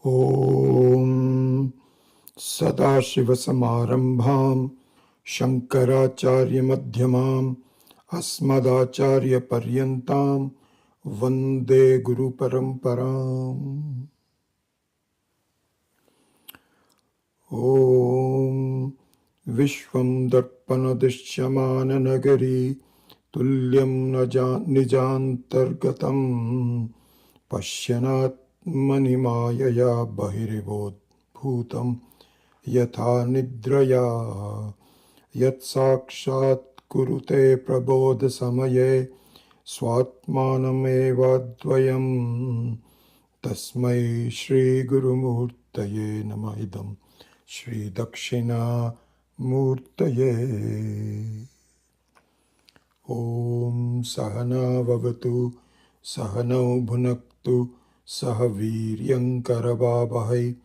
Om Sadashivasamarambham Shankaracharya-madhyamam Asmadacharya-paryantam Vande Guru-paramparam. Om Vishwam Darpanadishyamananagari Tulyam Nijantargatam Pashyanat Manimayaya Bahiribodh Bhutam Yatha Nidraya Yat Sakshat Kurute Prabodha Samaye Swatmanam Evadvayam Tasmai Shri Guru Murtaye Namaidam Shri Dakshina Murtaye. Om Sahana Vavatu Sahanau Bhunaktu Sahaviryam Karavavahai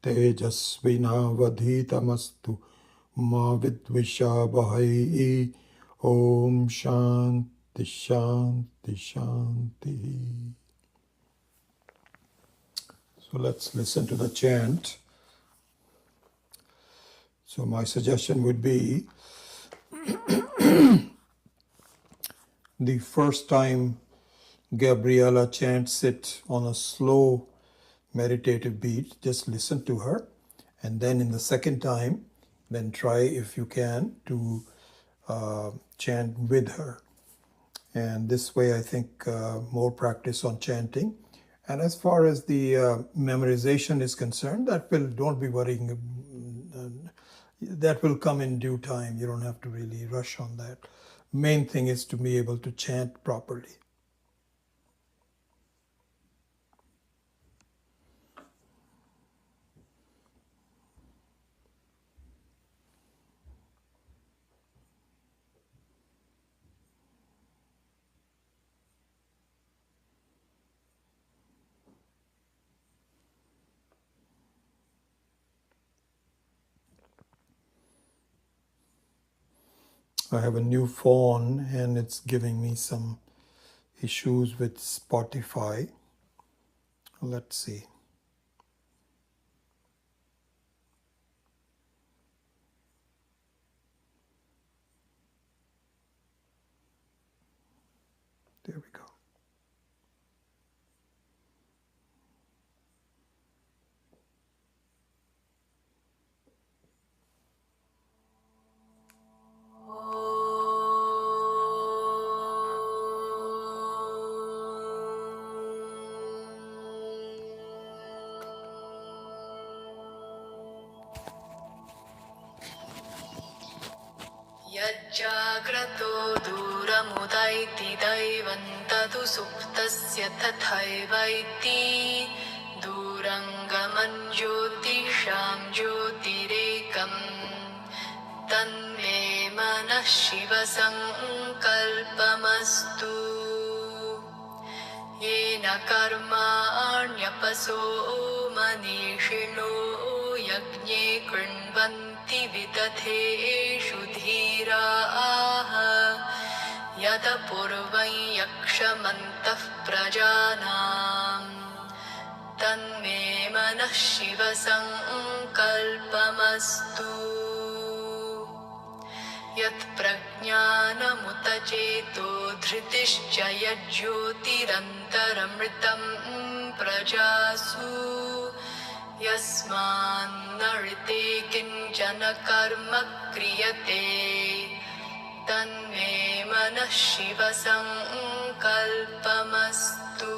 Tejasvinavadhitamastu Ma Vidvishabhai. Om Shanti Shanti Shanti. So let's listen to the chant. So my suggestion would be the first time Gabriella chants it on a slow meditative beat, just listen to her, and then in the second time, then try if you can to chant with her. And this way I think more practice on chanting. And as far as the memorization is concerned, don't be worrying, that will come in due time. You don't have to really rush on that. Main thing is to be able to chant properly. I have a new phone and it's giving me some issues with Spotify. Let's see. There we go. यज्जाग्रतो दूरमुदैति दैवन्ततु सुप्तस्य तथैवैति दूरङ्गमन् ज्योतिषां ज्योतिरेकम् तन्मे मनः शिवसङ्कल्पमस्तु येन कर्माण्यपसो मनीषिणो यज्ञे कृण्वन्ति विदधेषु धीराः यदपूर्वं यक्षमन्तः प्रजानाम् तन्मे मनः शिवसङ्कल्पमस्तु यत्प्रज्ञानमुत चेतो धृतिश्च यज्ज्योतिरन्तरमृतं प्रजासु यस्मान्नऋते किञ्चन कर्म क्रियते तन्मे मनः शिवसङ्कल्पमस्तु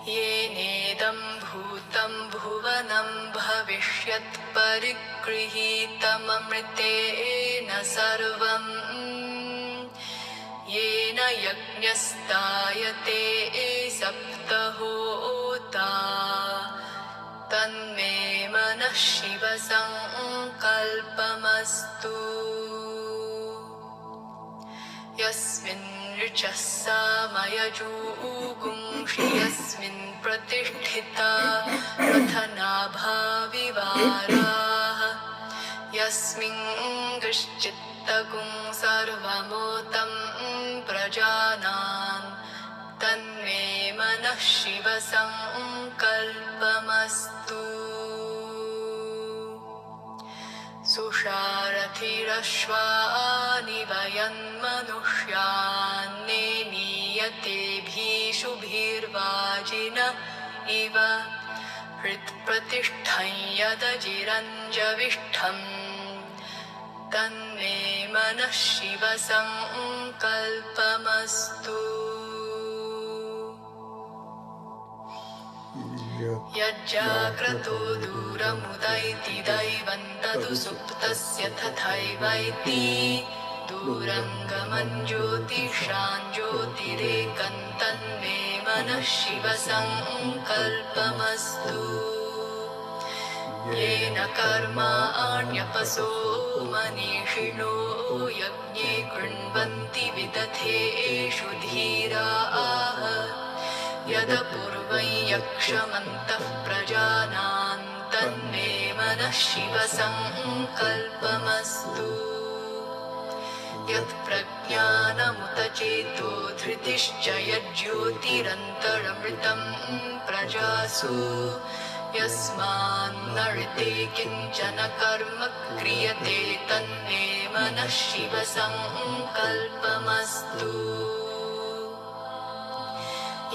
येनेदं भूतं भुवनं भविष्यत् परिगृहीतममृतेन सर्वम् येन यज्ञस्तायते सप्तहोता तन्मे मनः शिवसङ्कल्पमस्तु यस्मिन् ऋचः सामयजूगुंषि यस्मिन् प्रतिष्ठिता रथनाभाविवाराः यस्मिन् कश्चित्तगुं सर्वमोतं प्रजानान् तन्मे मनः शिव सङ्कल्पमस्तु सुषारथिरश्वानि वयन्मनुष्यान्नेमीयतेभिषुभिर्वाजिन इव हृत्प्रतिष्ठं यदजिरञ्जविष्ठम् तन्मे मनः शिव सङ्कल्पमस्तु यज्जाग्रतो दूरमुदैति दैवं तदु सुप्तस्य तथैवैति दूरङ्गमं ज्योतिषां ज्योतिरेकं तन्मे मनः शिव सङ्कल्पमस्तु येन कर्माण्यपसो मनीषिणो यज्ञे कृण्वन्ति विदथेषु धीराः यदपूर्वं यक्षमन्तः प्रजानां तन्मे मनः शिव सङ्कल्पमस्तु यत्प्रज्ञानमुत चेतो धृतिश्च यज्ज्योतिरन्तरमृतं प्रजासु यस्मान्नृते किञ्चन कर्म क्रियते तन्मे मनः शिव सङ्कल्पमस्तु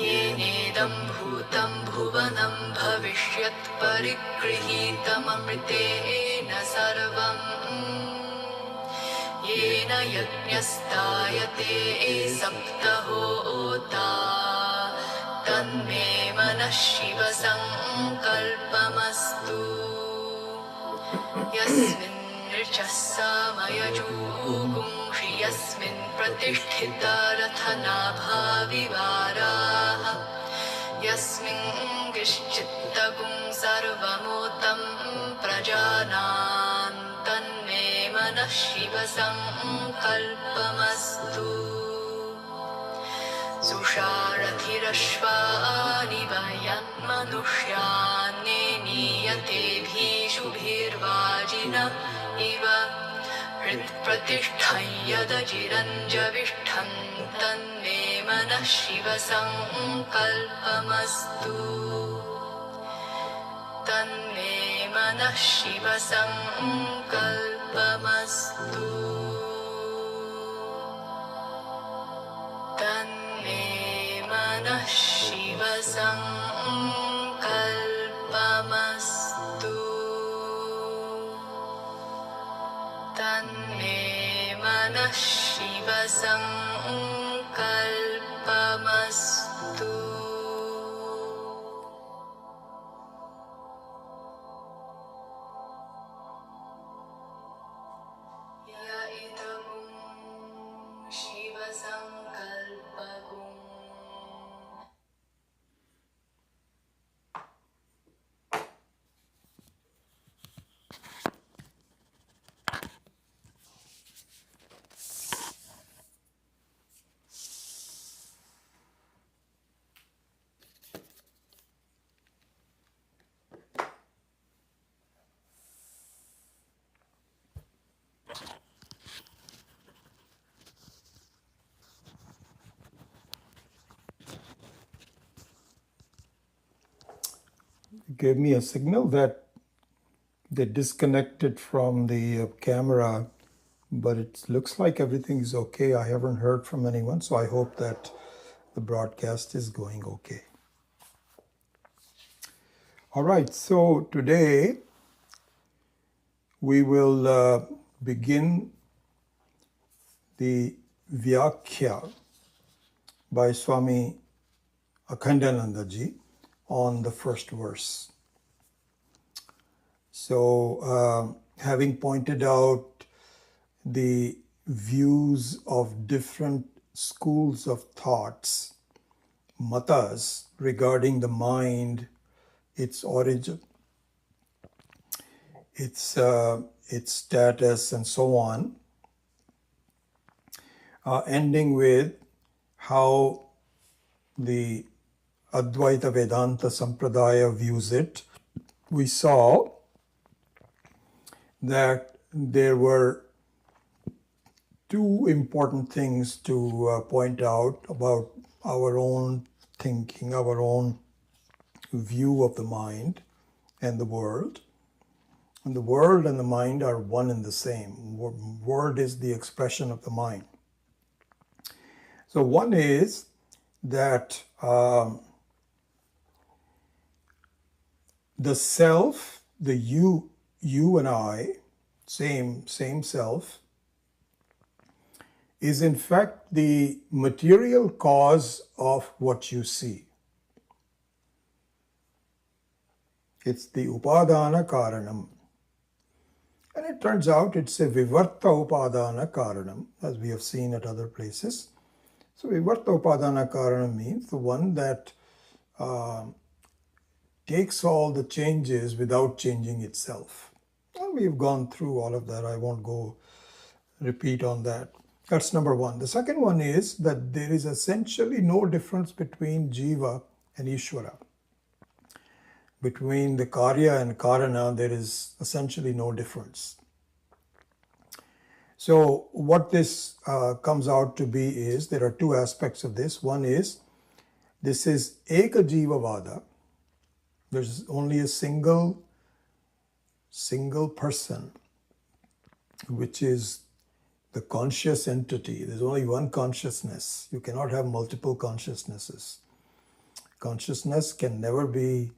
येनेदं भूतं भुवनं भविष्यत् परिगृहीतममृतेन सर्वम् येन यज्ञस्तायते सप्तहोता तन्मे मनः शिव सङ्कल्पमस्तु यस्मिन् ऋचः सामयजूगुंषि यस्मिन् प्रतिष्ठिता रथनाभाविवाराः यस्मिन् किश्चित्तगुं सर्वमोतं प्रजानां तन्मे मनः शिव सङ्कल्पमस्तु सुषारथिरश्वानि वयन्मनुष्यान्नेमीयतेभिषुभिर्वाजिन इव हृत्प्रतिष्ठं यदजिरञ्जविष्ठं तन्मे मनः शिव सङ्कल्पमस्तु तन्मे मनः शिव सङ्कल्पमस्तु तन्मे मनः शिव सङ्कल्पमस्तु तन्मे मनः शिव सङ्कल्पमस्तु य इदगुं Shiv सङ्कल्पगुं Gave me a signal that they disconnected from the camera, but it looks like everything is okay. I haven't heard from anyone, so I hope that the broadcast is going okay. All right, so today we will begin the Vyakhya by Swami Akhandanandaji on the first verse. So, having pointed out the views of different schools of thoughts, matas, regarding the mind, its origin, its status, and so on, ending with how the Advaita Vedanta Sampradaya views it, we saw that there were two important things to point out about our own thinking, our own view of the mind and the world. And the world and the mind are one and the same. Word is the expression of the mind. So one is that the self, the you and I, same self, is in fact the material cause of what you see. It's the upadana karanam. And it turns out it's a vivarta upadana karanam, as we have seen at other places. So vivarta upadana karanam means the one that takes all the changes without changing itself. And we've gone through all of that. I won't go repeat on that. That's number one. The second one is that there is essentially no difference between Jiva and Ishvara. Between the Karya and Karana, there is essentially no difference. So what this comes out to be is, there are two aspects of this. One is, this is Eka Jiva Vada. There's only a single person, which is the conscious entity. There's only one consciousness. You cannot have multiple consciousnesses. Consciousness can never be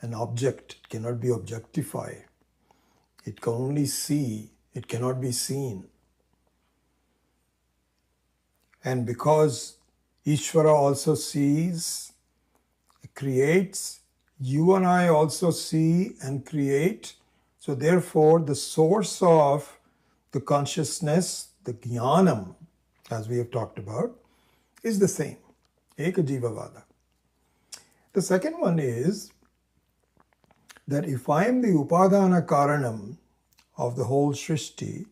an object. It cannot be objectified. It can only see. It cannot be seen. And because Ishvara also sees, creates, you and I also see and create. So therefore, the source of the consciousness, the jnanam, as we have talked about, is the same. Eka Jiva Vada. The second one is that if I am the upadana karanam of the whole Srishti,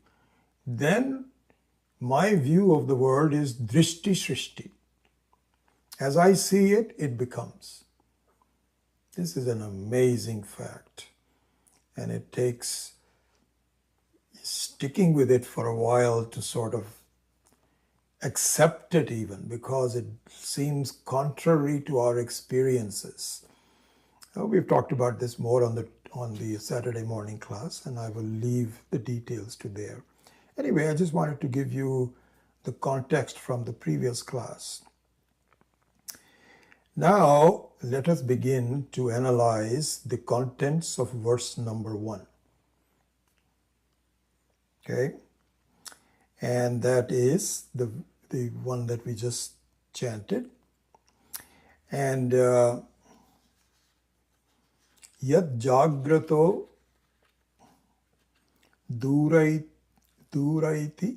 then my view of the world is drishti srishti. As I see it, it becomes. This is an amazing fact, and it takes sticking with it for a while to sort of accept it, even because it seems contrary to our experiences. We've talked about this more on the Saturday morning class, and I will leave the details to there. Anyway, I just wanted to give you the context from the previous class. Now, let us begin to analyze the contents of verse number 1. Okay? And that is the one that we just chanted. And Yad Jagrato Duraiti.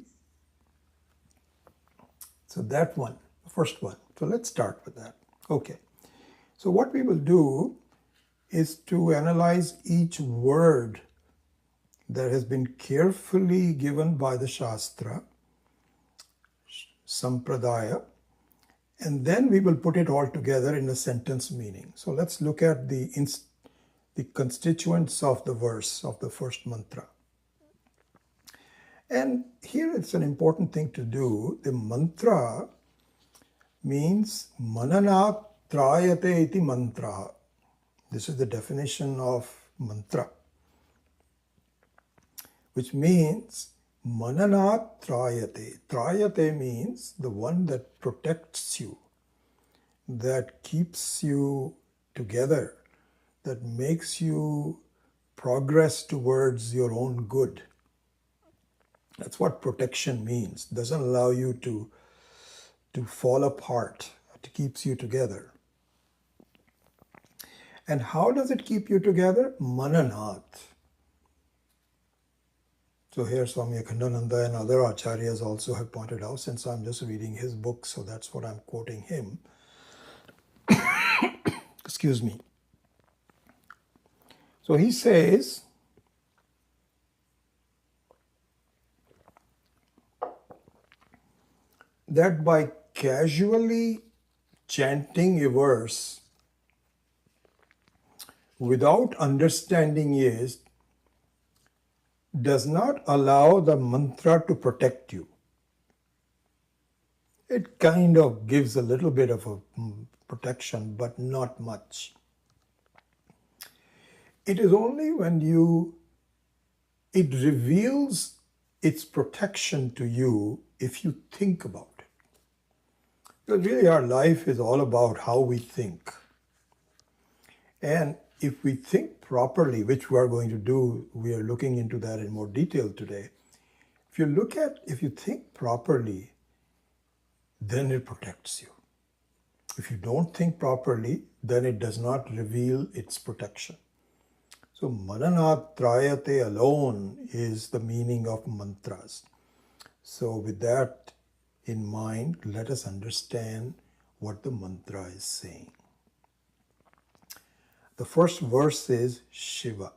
So that one, the first one. So let's start with that. Okay. So what we will do is to analyze each word that has been carefully given by the Shastra, Sampradaya, and then we will put it all together in a sentence meaning. So let's look at the constituents of the verse of the first mantra. And here it's an important thing to do. The mantra means mananat trayate iti mantra. This is the definition of mantra, which means mananat trayate. Trayate means the one that protects you, that keeps you together, that makes you progress towards your own good. That's what protection means. It doesn't allow you to fall apart. It keeps you together. And how does it keep you together? Mananat. So here Swami Akhandananda and other acharyas also have pointed out, since I'm just reading his book, so that's what I'm quoting him. Excuse me. So he says, that by casually chanting a verse without understanding it does not allow the mantra to protect you. It kind of gives a little bit of a protection, but not much. It is only when it reveals its protection to you if you think about it. Because really our life is all about how we think. And if we think properly, which we are going to do, we are looking into that in more detail today. If you think properly, then it protects you. If you don't think properly, then it does not reveal its protection. So Mananat Trayate alone is the meaning of mantras. So with that in mind, let us understand what the mantra is saying. The first verse is Shiva,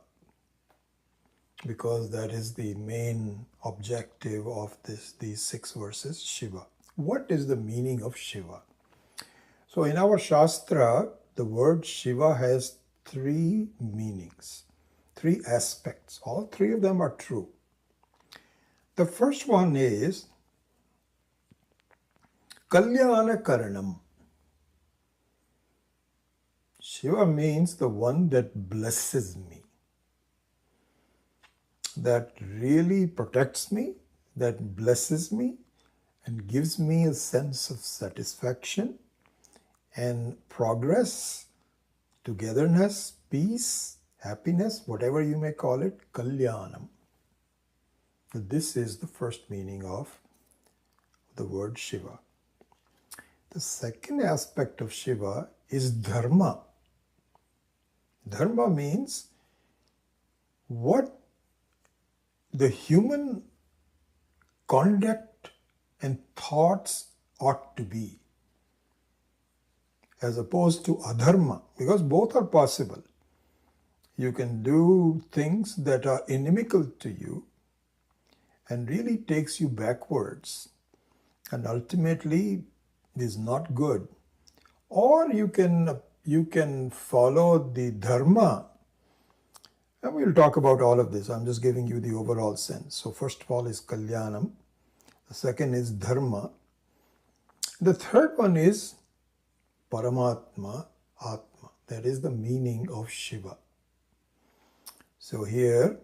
because that is the main objective of these 6 verses, Shiva. What is the meaning of Shiva? So in our Shastra, the word Shiva has 3 meanings, 3 aspects. All 3 of them are true. The first one is Kalyana Karanam. Shiva means the one that blesses me, that really protects me, that blesses me, and gives me a sense of satisfaction and progress, togetherness, peace, happiness, whatever you may call it, Kalyanam. So this is the first meaning of the word Shiva. The second aspect of Shiva is Dharma. Dharma means what the human conduct and thoughts ought to be, as opposed to adharma, because both are possible. You can do things that are inimical to you and really takes you backwards and ultimately is not good. Or you can follow the dharma, and we'll talk about all of this. I'm just giving you the overall sense. So first of all is Kalyanam. The second is Dharma. The third one is Paramatma, Atma. That is the meaning of Shiva. So here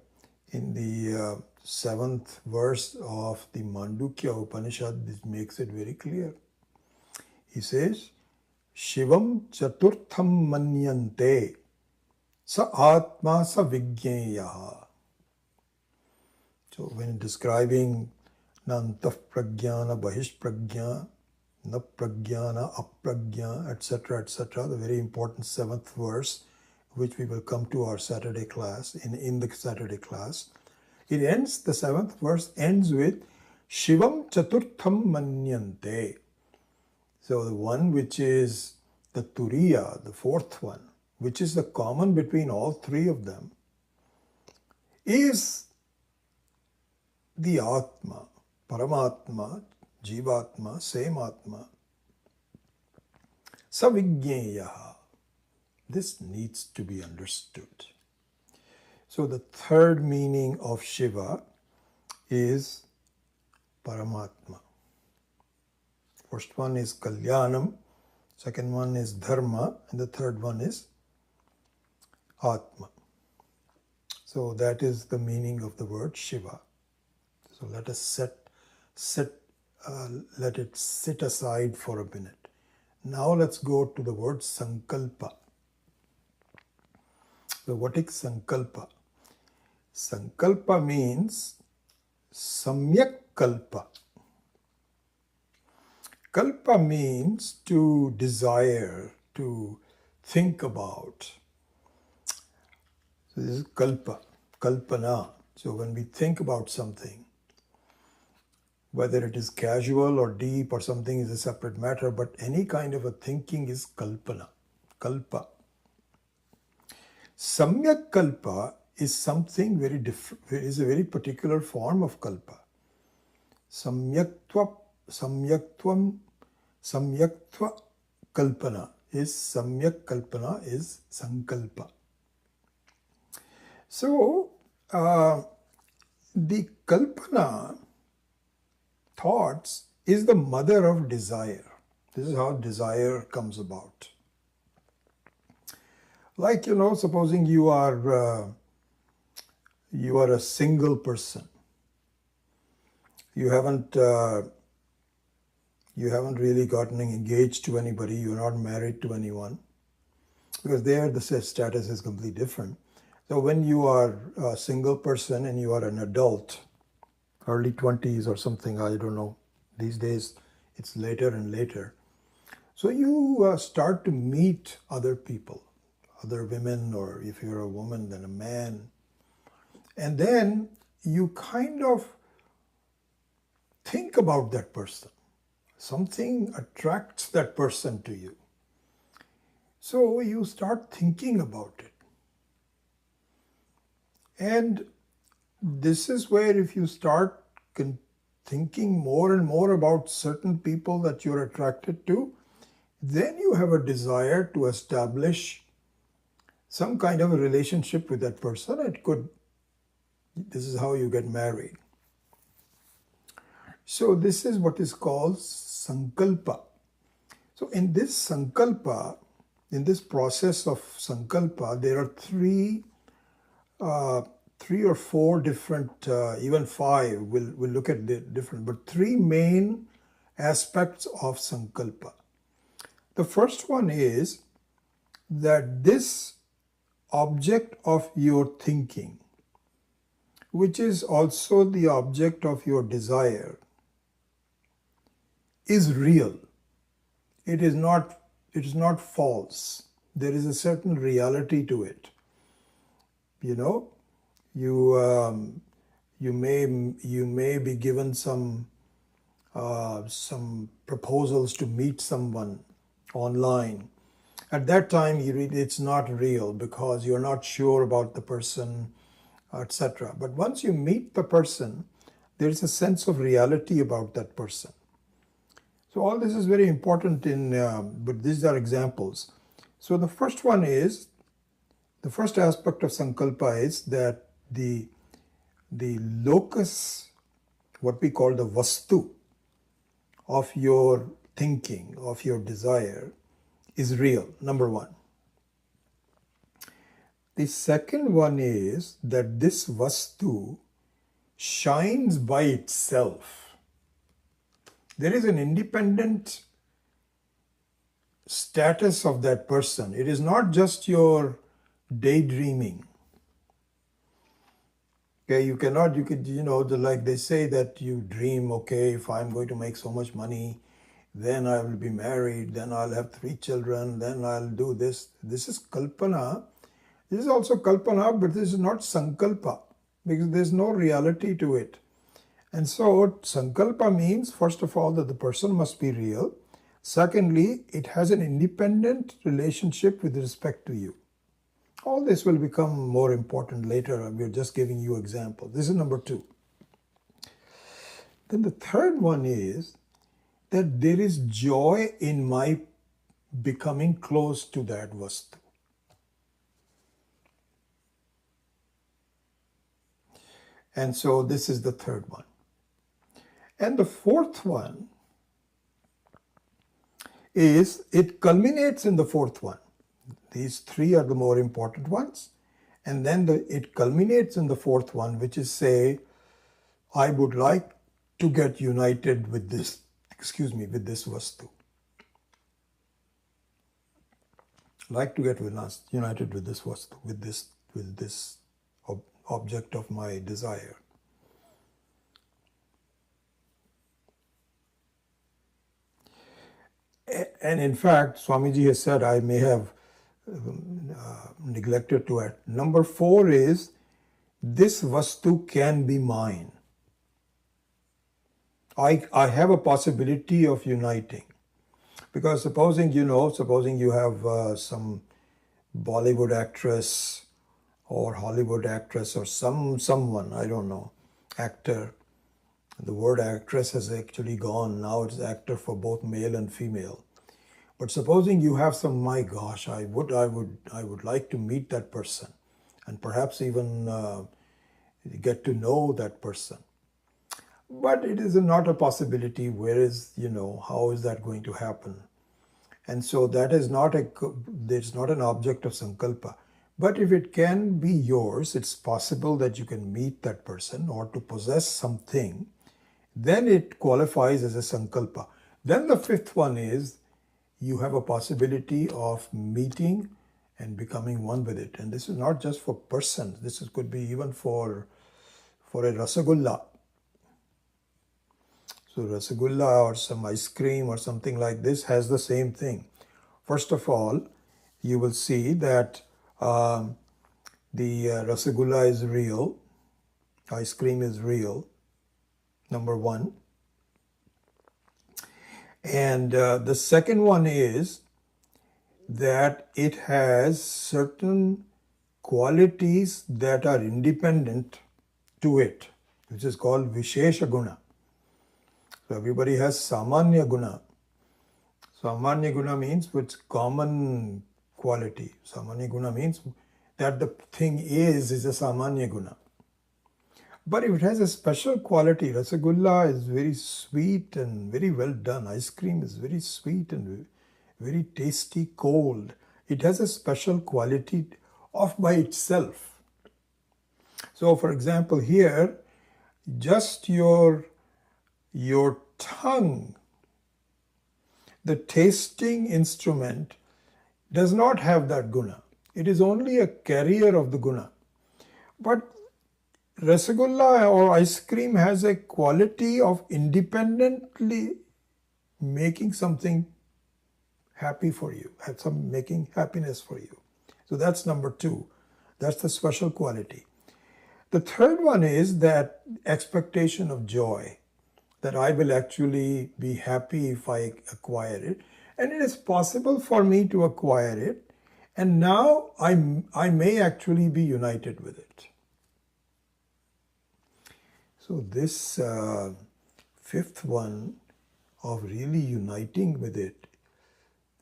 in the 7th verse of the Mandukya Upanishad, this makes it very clear. He says, Shivam Chaturtham Manyante Sa Atma Sa Vijñeya. So when describing Nantah Pragyana, Bahish Pragya, Na Pragyana, Apragya, etc., the very important 7th verse, which we will come to our Saturday class, in the Saturday class. It ends, the 7th verse ends with Shivam Chaturtham Manyante. So the one which is the Turiya, the 4th one, which is the common between all 3 of them, is the Atma, Paramatma, Jivatma, same Atma. Savijñeya. This needs to be understood. So the third meaning of Shiva is Paramatma. First one is Kalyanam, second one is Dharma, and the third one is Atma. So that is the meaning of the word Shiva. So let us let it sit aside for a minute. Now let's go to the word Sankalpa. So what is Sankalpa? Sankalpa means Samyak Kalpa. Kalpa means to desire, to think about. So this is Kalpa, Kalpana. So when we think about something, whether it is casual or deep or something is a separate matter, but any kind of a thinking is Kalpana, Kalpa. Samyak Kalpa is something very different, is a very particular form of Kalpa. Samyaktva Kalpana is Samyak Kalpana is Sankalpa. So the Kalpana thoughts is the mother of desire. This is how desire comes about. Like, supposing you are a single person. You haven't really gotten engaged to anybody. You're not married to anyone, because there the status is completely different. So when you are a single person and you are an adult, early 20s or something, I don't know. These days it's later and later. So you start to meet other people, other women, or if you're a woman, then a man. And then you kind of think about that person. Something attracts that person to you. So you start thinking about it. And this is where if you start thinking more and more about certain people that you're attracted to, then you have a desire to establish some kind of a relationship with that person. This is how you get married. So this is what is called Sankalpa. So in this Sankalpa, in this process of Sankalpa, there are three or four different, even five, we'll look at the different, but three main aspects of Sankalpa. The first one is that this object of your thinking, which is also the object of your desire, is real. It is not false. There is a certain reality to it. You may be given some proposals to meet someone online. At that time, it's not real because you're not sure about the person, etc. But once you meet the person, there's a sense of reality about that person. So all this is very important but these are examples. So the first aspect of Sankalpa is that the locus, what we call the vastu of your thinking, of your desire, is real, number one. The second one is that this vastu shines by itself. There is an independent status of that person. It is not just your daydreaming. Okay, like they say that you dream, okay, if I'm going to make so much money, then I will be married, then I'll have 3 children, then I'll do this. This is kalpana. This is also kalpana, but this is not sankalpa, because there's no reality to it. And so sankalpa means, first of all, that the person must be real. Secondly, it has an independent relationship with respect to you. All this will become more important later. We're just giving you examples. This is number 2. Then the third one is that there is joy in my becoming close to that vastu. And so this is the third one. And the fourth one is, it culminates in the fourth one. These 3 are the more important ones. And then it culminates in the fourth one, which is, say, I would like to get united with this, with this vastu. Like to get united with this vastu, with this object of my desire. And in fact, Swamiji has said, I may have neglected to add. Number 4 is, this vastu can be mine. I have a possibility of uniting. Because supposing you have some Bollywood actress or Hollywood actress or someone, I don't know, actor. The word actress has actually gone. Now it's actor for both male and female. But supposing you have some, my gosh, I would like to meet that person and perhaps even get to know that person. but it is not a possibility. Where is, how is that going to happen? And so that is not there's not an object of Sankalpa. But if it can be yours, it's possible that you can meet that person or to possess something, then it qualifies as a Sankalpa. Then the fifth one is you have a possibility of meeting and becoming one with it. And this is not just for persons. Could be even for a Rasagulla. So Rasagulla or some ice cream or something like this has the same thing. First of all, you will see that the Rasagulla is real, ice cream is real, number one. And the second one is that it has certain qualities that are independent to it, which is called Vishesha Guna. So everybody has Samanya Guna. Samanya Guna means it's common quality. Samanya Guna means that the thing is a Samanya Guna. But if it has a special quality, Rasagulla is very sweet and very well done. Ice cream is very sweet and very tasty, cold. It has a special quality of by itself. So for example here, just your tongue, the tasting instrument, does not have that guna. It is only a carrier of the guna. But Rasagulla or ice cream has a quality of independently making something happy for you, making happiness for you. So that's number two. That's the special quality. The third one is that expectation of joy, that I will actually be happy if I acquire it. And it is possible for me to acquire it. And now I may actually be united with it. So this fifth one of really uniting with it,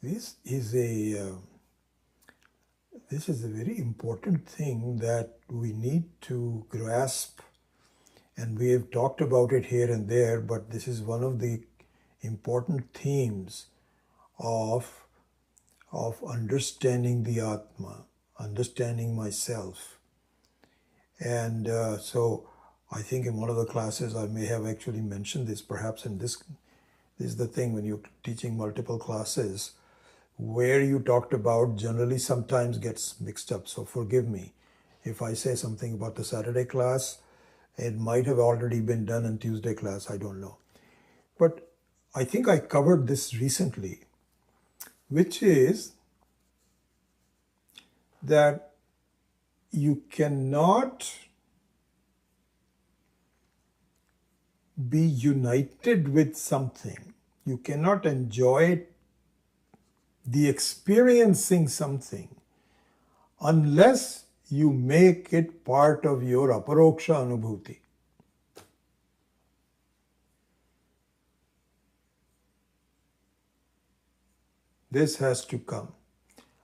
this is a very important thing that we need to grasp. And we have talked about it here and there, but this is one of the important themes of understanding the Atma, understanding myself. And so I think in one of the classes I may have actually mentioned this, perhaps in this is the thing when you're teaching multiple classes, where you talked about generally sometimes gets mixed up. So forgive me if I say something about the Saturday class. It might have already been done in Tuesday class, I don't know. But I think I covered this recently, which is that you cannot be united with something. You cannot enjoy the experiencing something unless you make it part of your aparoksha anubhuti. This has to come.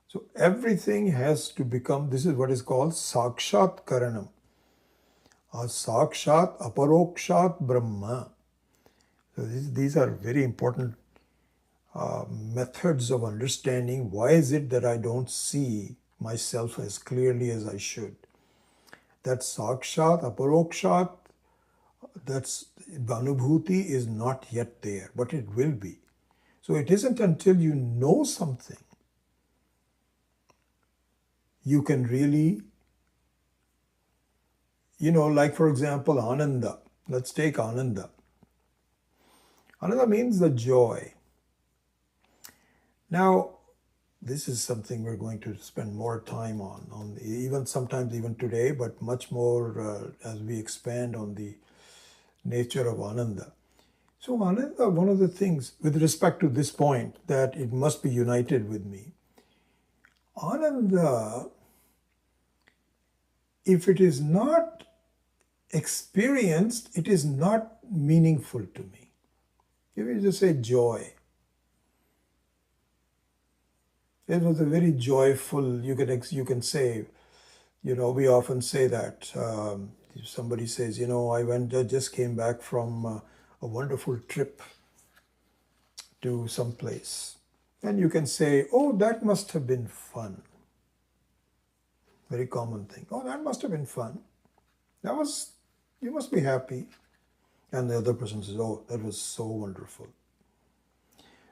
So everything has to become, this is what is called sakshat karanam. Or sakshat aparokshat brahma. So these are very important methods of understanding why is it that I don't see myself as clearly as I should. That sakshat, aparokshat, that's anubhuti is not yet there, but it will be. So it isn't until you know something you can really, like for example, ananda. Let's take ananda. Ananda means the joy. Now, this is something we're going to spend more time on even sometimes even today, but much more as we expand on the nature of ananda. So ananda, one of the things with respect to this point, that it must be united with me. Ananda, if it is not experienced, it is not meaningful to me. If you just say joy, it was a very joyful, you can say, we often say that, If somebody says, I just came back from a wonderful trip to some place. And you can say, oh, that must have been fun. Very common thing. Oh, that must have been fun. You must be happy. And the other person says, oh, that was so wonderful.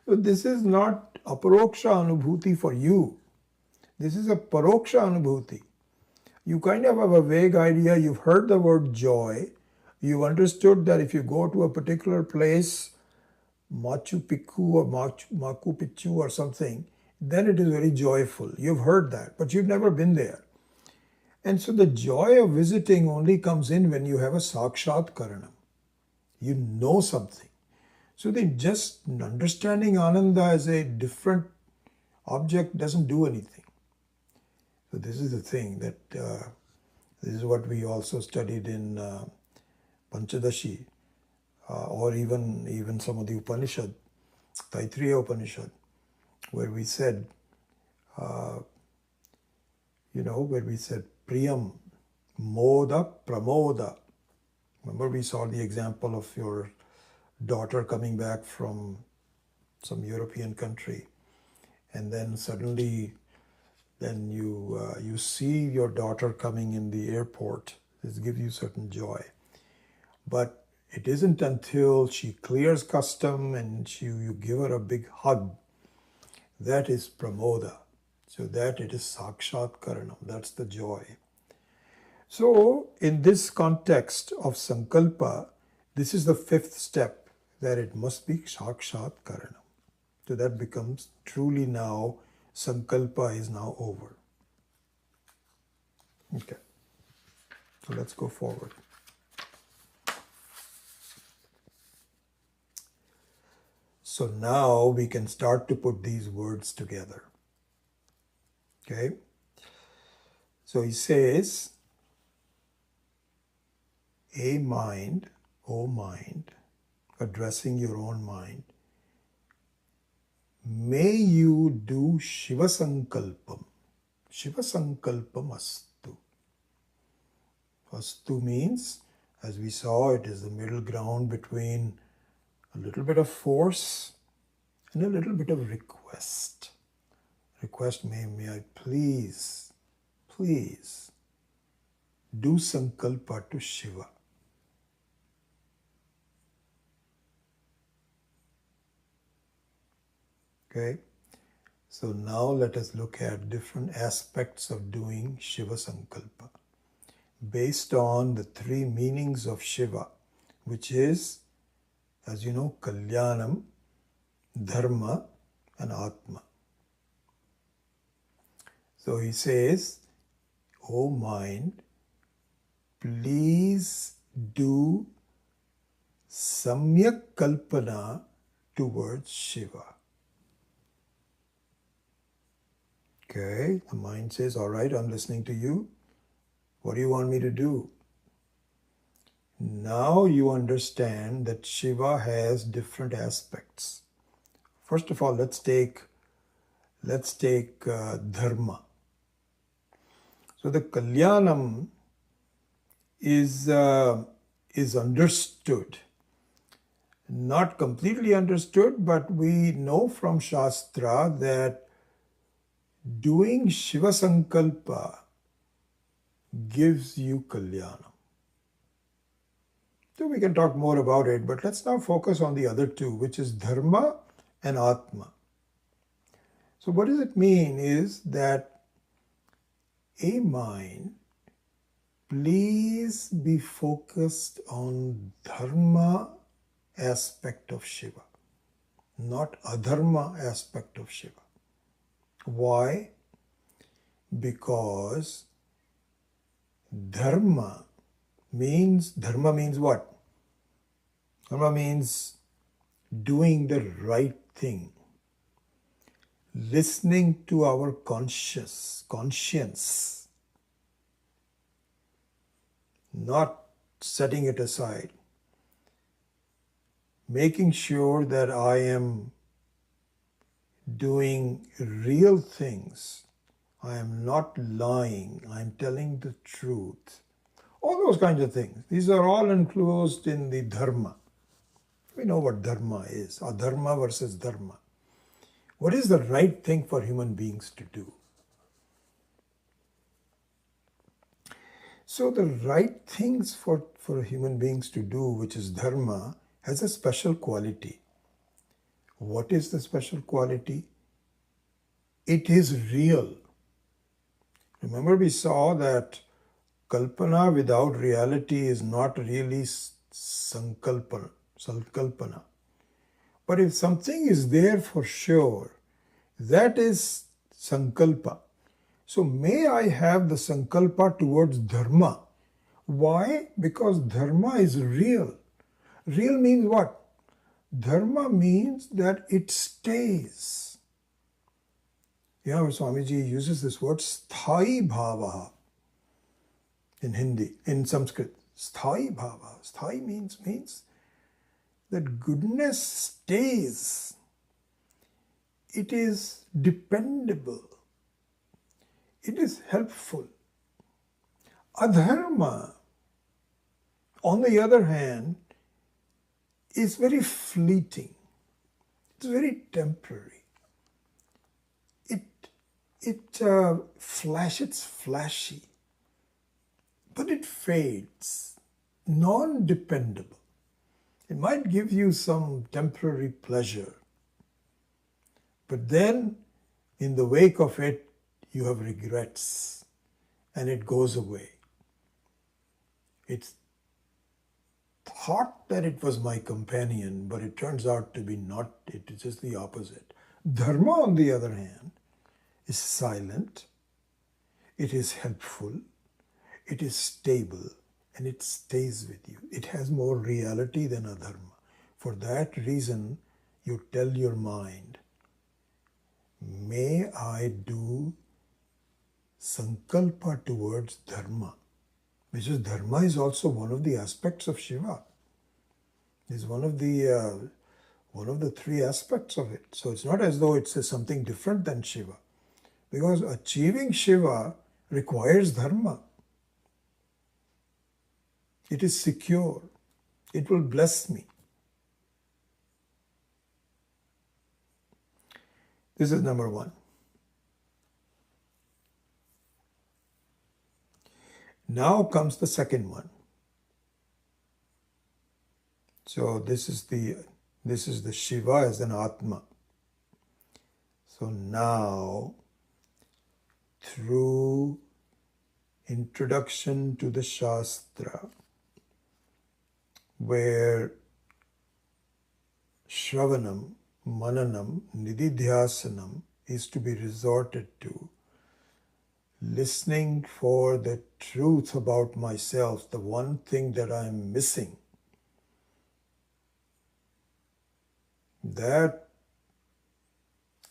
So this is not aparoksha anubhuti for you. This is a paroksha anubhuti. You kind of have a vague idea. You've heard the word joy. You've understood that if you go to a particular place, Machu Picchu or Machu Picchu or something, then it is very joyful. You've heard that, but you've never been there. And so the joy of visiting only comes in when you have a sakshat karanam. You know something. So then just understanding Ananda as a different object doesn't do anything. So this is the thing that this is what we also studied in Panchadashi or even some of the Upanishad, Taittiriya Upanishad, where we said, Priyam, Moda, Pramoda. Remember we saw the example of your daughter coming back from some European country, and then suddenly then you see your daughter coming in the airport. This gives you certain joy. But it isn't until she clears custom and you give her a big hug, that is pramoda. So that it is sakshat karanam. That's the joy. So in this context of sankalpa, this is the fifth step, that it must be sakshat karanam. So that becomes truly now, sankalpa is now over. Okay. So let's go forward. So now we can start to put these words together. Okay. So he says, a mind, O mind, addressing your own mind, may you do Shiva Sankalpam. Shiva Sankalpam astu. Astu means, as we saw, it is the middle ground between a little bit of force and a little bit of request. Request, may I please do Sankalpa to Shiva. Okay, so now let us look at different aspects of doing Shiva Sankalpa based on the three meanings of Shiva, which is, as you know, Kalyanam, Dharma, and Atma. So he says, O mind, please do Samyak Kalpana towards Shiva. Okay, the mind says, all right, I'm listening to you. What do you want me to do? Now you understand that Shiva has different aspects. First of all, let's take dharma. So the Kalyanam is understood. Not completely understood, but we know from Shastra that doing Shiva Sankalpa gives you Kalyanam. So we can talk more about it, but let's now focus on the other two, which is Dharma and Atma. So what does it mean is that a mind, please be focused on Dharma aspect of Shiva, not Adharma aspect of Shiva. Why? Because Dharma means what? Dharma means doing the right thing, listening to our conscience, not setting it aside, making sure that I am doing real things. I am not lying. I am telling the truth. all those kinds of things. These are all enclosed in the dharma. We know what dharma is, adharma versus dharma. What is the right thing for human beings to do? So the right things for human beings to do, which is dharma, has a special quality. What is the special quality? It is real. Remember, we saw that kalpana without reality is not really sankalpana. But if something is there for sure, that is sankalpa. So may I have the sankalpa towards dharma. Why? Because dharma is real. Real means what? Dharma means that it stays. Yeah, Swamiji uses this word sthai bhava in Hindi, in Sanskrit. Sthai bhava. Sthai means that goodness stays. It is dependable. It is helpful. Adharma, on the other hand, is very fleeting. It's very temporary. It's flashy, but it fades, non-dependable. It might give you some temporary pleasure, but then in the wake of it, you have regrets and it goes away. It's thought that it was my companion, but it turns out to be not. It is just the opposite. Dharma, on the other hand, is silent, it is helpful, it is stable, and it stays with you. It has more reality than adharma. For that reason, you tell your mind, may I do sankalpa towards dharma, which is dharma is also one of the aspects of Shiva. It's one of the three aspects of it. So it's not as though it's something different than Shiva. Because achieving Shiva requires dharma. It is secure. It will bless me. This is number one. Now comes the second one. So this is the Shiva as an Atma. So now, through introduction to the Shastra, where Shravanam, Mananam, Nididhyasanam is to be resorted to, listening for the truth about myself, the one thing that I am missing, that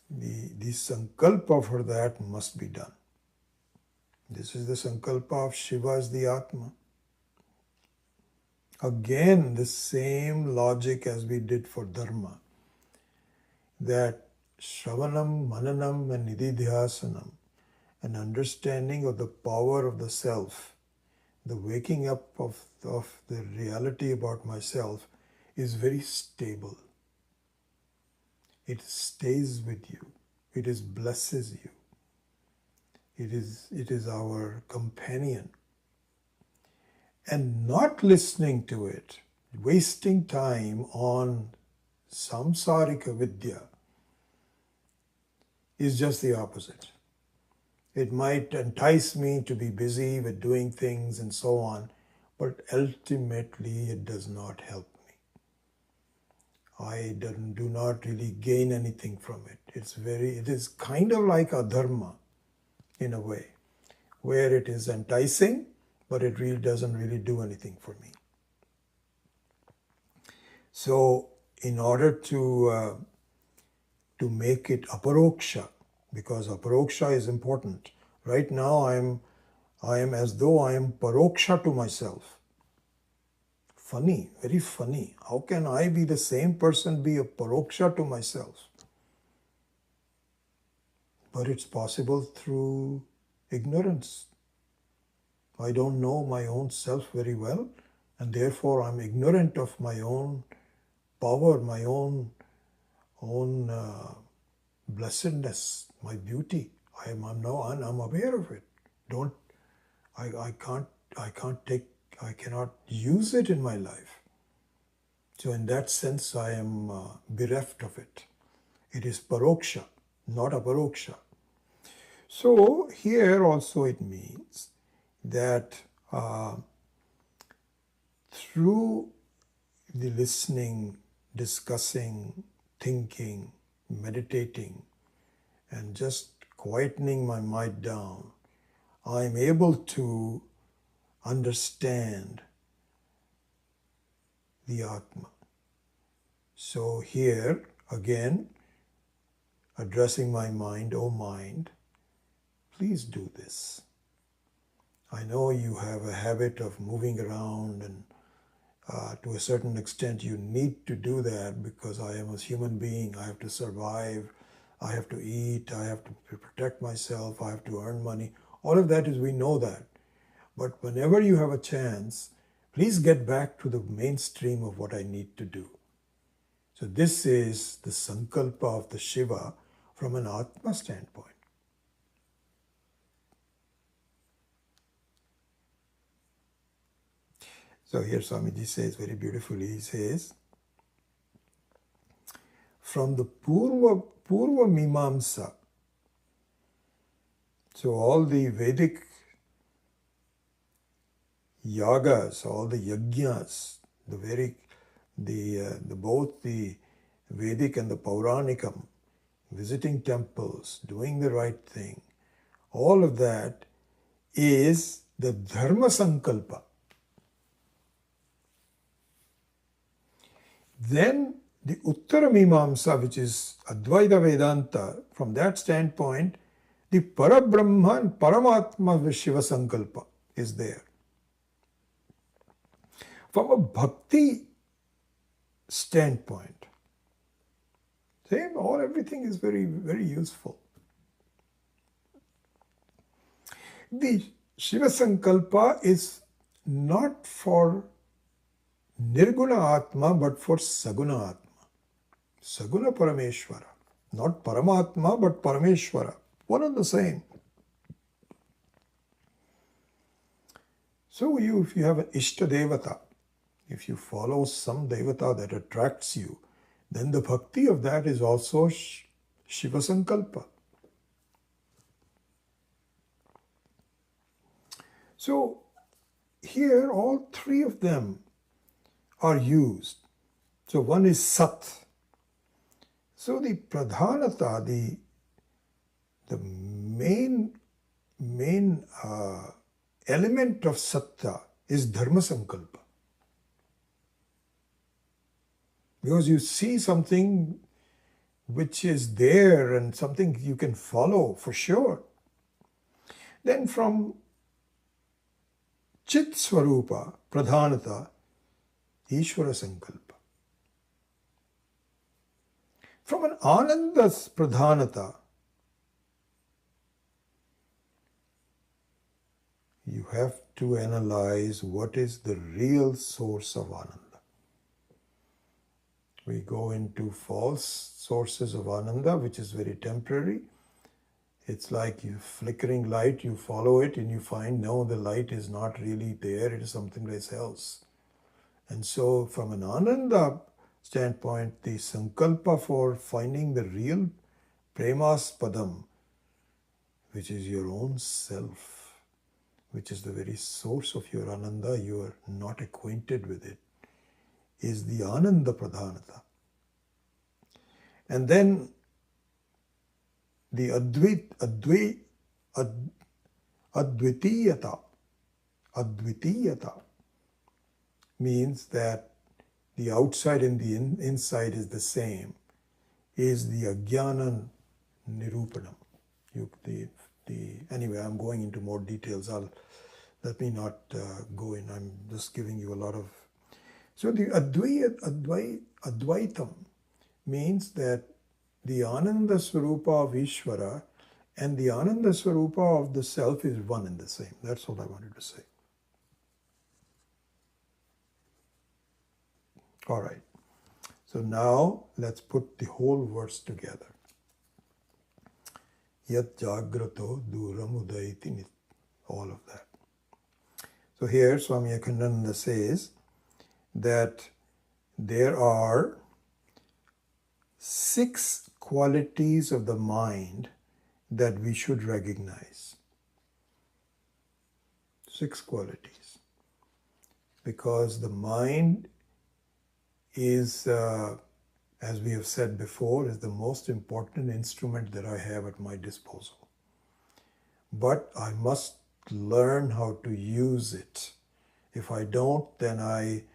the sankalpa for that must be done. This is the sankalpa of Shiva as the Atma. Again, the same logic as we did for Dharma, that Shravanam, Mananam and Nididhyasanam, an understanding of the power of the self, the waking up of the reality about myself is very stable. It stays with you. It blesses you. It is our companion. And not listening to it, wasting time on samsarika vidya, is just the opposite. It might entice me to be busy with doing things and so on, but ultimately it does not help me. I do not really gain anything from it. It is kind of like adharma in a way, where it is enticing, but it really doesn't really do anything for me. So in order to make it aparoksha, because aparoksha is important. Right now I am as though I am paroksha to myself. Funny, very funny. How can I be the same person, be a paroksha to myself? But it's possible through ignorance. I don't know my own self very well, and therefore I'm ignorant of my own power, my own blessedness, my beauty. I'm aware of it. Don't I cannot use it in my life. So in that sense, I am bereft of it. It is paroksha, not aparoksha. So here also it means that through the listening, discussing, thinking, meditating, and just quietening my mind down, I am able to understand the Atma. So here again, addressing my mind, oh mind, please do this. I know you have a habit of moving around, and to a certain extent you need to do that because I am a human being. I have to survive, I have to eat, I have to protect myself, I have to earn money. All of that is, we know that. But whenever you have a chance, please get back to the mainstream of what I need to do. So this is the Sankalpa of the Shiva from an Atma standpoint. So here Swamiji says very beautifully, he says, from the Purva Mimamsa, so all the Vedic yagas, all the yajnas, both the Vedic and the Pauranikam, visiting temples, doing the right thing, all of that is the Dharma Sankalpa. Then the Uttara Mimamsa, which is Advaita Vedanta, from that standpoint, the Parabrahma and Paramatma Shiva Sankalpa is there. From a bhakti standpoint, everything is very, very useful. The Shiva Sankalpa is not for Nirguna Atma, but for Saguna Atma. Saguna Parameshwara. Not Paramatma, but Parameshwara. One and the same. So if you have an Ishta Devata, if you follow some Devata that attracts you, then the bhakti of that is also Shiva Sankalpa. So here all three of them are used. So one is Sat. So the Pradhanata, the main element of Satta is Dharma Sankalpa. Because you see something which is there and something you can follow for sure. Then from Chit Swarupa, Pradhanata, Ishvara Sankalpa. From an Ananda's Pradhanata, you have to analyze what is the real source of Ananda. We go into false sources of Ananda, which is very temporary. It's like you flickering light, you follow it and you find, no, the light is not really there, it is something else. And so from an Ananda standpoint, the Sankalpa for finding the real Premaspadam, which is your own self, which is the very source of your Ananda, you are not acquainted with it, is the Ananda Pradhanata. And then the Advitiyata means that the outside and the inside is the same, is the Ajnana Nirupanam. Anyway, I'm going into more details. Let me not go in. I'm just giving you a lot of... So the Advaitam means that the Ananda Swarupa of Ishvara And the Ananda Swarupa of the self is one and the same. That's what I wanted to say. All right. So now let's put the whole verse together. Yat jagrato duram udaiti nit. All of that. So here Swami Akhandananda says that there are 6 qualities of the mind that we should recognize. 6 qualities. Because the mind is, as we have said before, is the most important instrument that I have at my disposal. But I must learn how to use it. If I don't, then I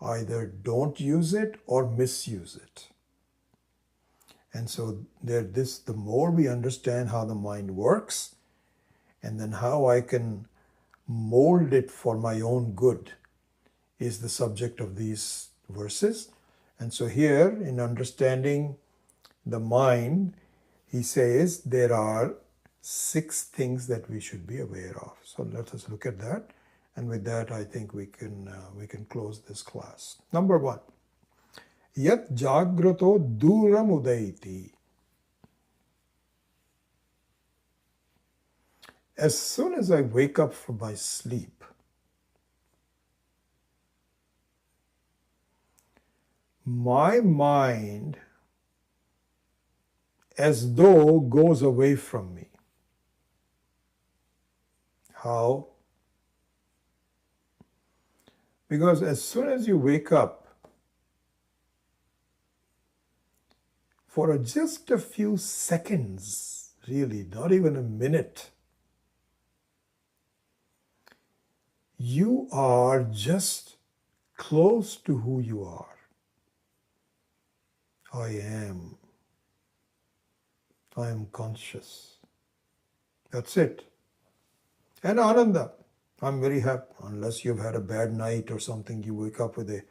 either don't use it or misuse it. And so the more we understand how the mind works, and then how I can mold it for my own good, is the subject of these verses. And so here, in understanding the mind, he says there are 6 things that we should be aware of. So let us look at that. And with that, I think we can close this class. Number 1. Yat jagrato duram udaiti. As soon as I wake up from my sleep, my mind as though goes away from me. How? Because as soon as you wake up, for just a few seconds, really, not even a minute, you are just close to who you are. I am conscious. That's it. And Ananda. I'm very happy. Unless you've had a bad night or something, you wake up with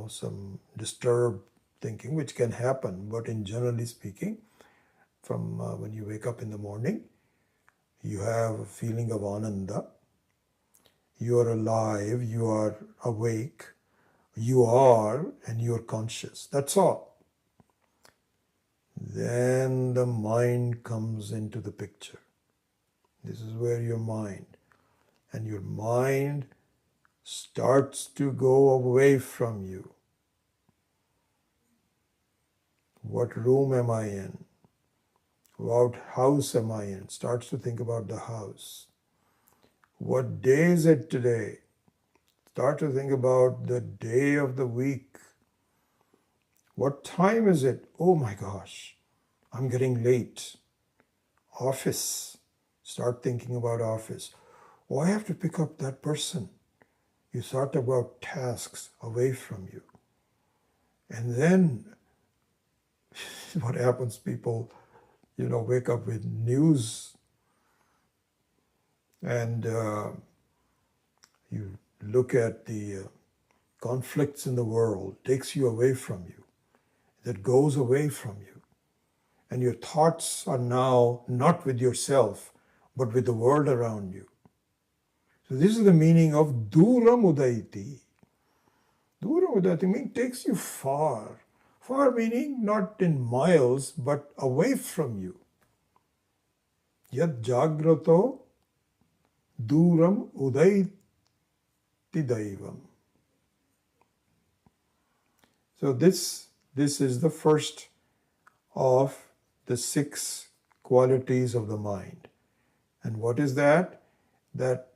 some disturbed thinking, which can happen. But in generally speaking, from when you wake up in the morning, you have a feeling of Ananda. You are alive, you are awake, you are, and you are conscious. That's all. Then the mind comes into the picture. This is where your mind starts to go away from you. What room am I in? What house am I in? Starts to think about the house. What day is it today? Start to think about the day of the week. What time is it? Oh my gosh, I'm getting late. Office. Start thinking about office. Oh, I have to pick up that person. You start about tasks away from you. And then what happens, people, wake up with news and you look at the conflicts in the world, takes you away from you, that goes away from you. And your thoughts are now not with yourself, but with the world around you. So this is the meaning of duram udaiti. Duram udaiti means takes you far. Far meaning not in miles, but away from you. Yat jagrato duram udaiti daivam. So this is the first of the 6 qualities of the mind. And what is that? That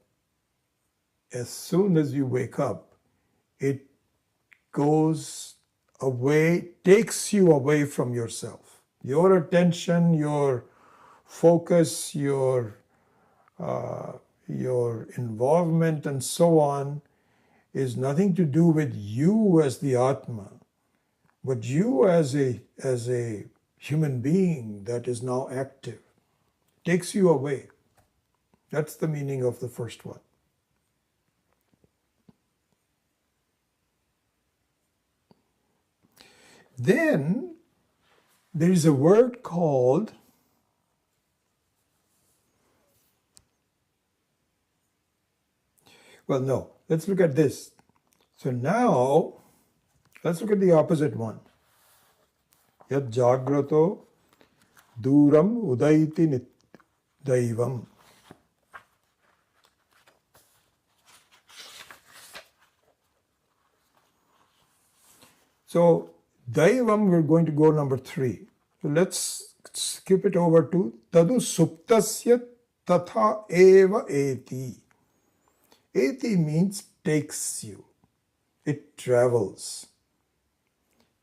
as soon as you wake up, it goes away, takes you away from yourself. Your attention, your focus, your involvement and so on is nothing to do with you as the Atma, but you as a human being that is now active. Takes you away. That's the meaning of the first one. Then there is a word called Well, no. Let's look at this. So now, let's look at the opposite one. Yad jagrato duram udaiti daivam. So, daivam, we're going to go number 3. So let's skip it over to tadu suptasya tatha eva eti. Eti means takes you. It travels.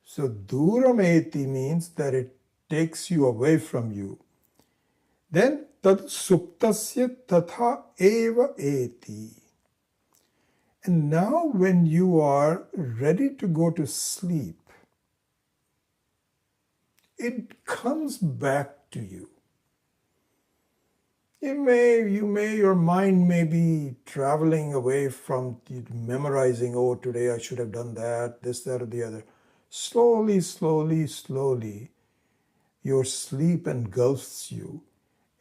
So duram eti means that it takes you away from you. Then tad suptasya tatha eva eti. And now when you are ready to go to sleep, it comes back to you. Your mind may be traveling away from memorizing, oh, today I should have done that, this, that, or the other. Slowly, slowly, slowly, your sleep engulfs you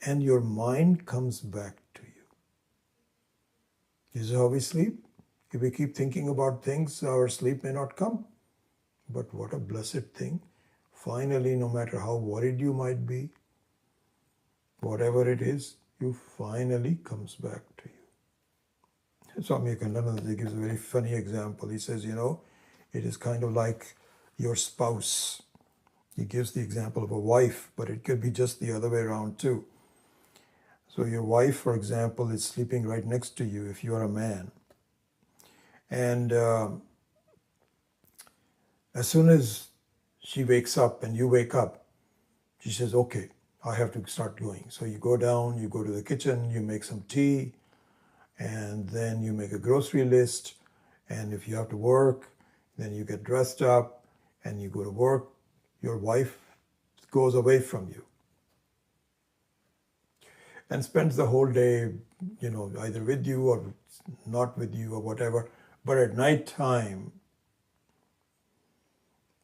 and your mind comes back to you. This is how we sleep. If we keep thinking about things, our sleep may not come. But what a blessed thing. Finally, no matter how worried you might be, whatever it is, you finally comes back to you. Swami Kandananda gives a very funny example. He says, it is kind of like your spouse. He gives the example of a wife, but it could be just the other way around too. So your wife, for example, is sleeping right next to you if you are a man. And as soon as she wakes up and you wake up, she says, okay, I have to start going. So you go down, you go to the kitchen, you make some tea, and then you make a grocery list. And if you have to work, then you get dressed up and you go to work. Your wife goes away from you and spends the whole day, either with you or not with you or whatever. But at night time,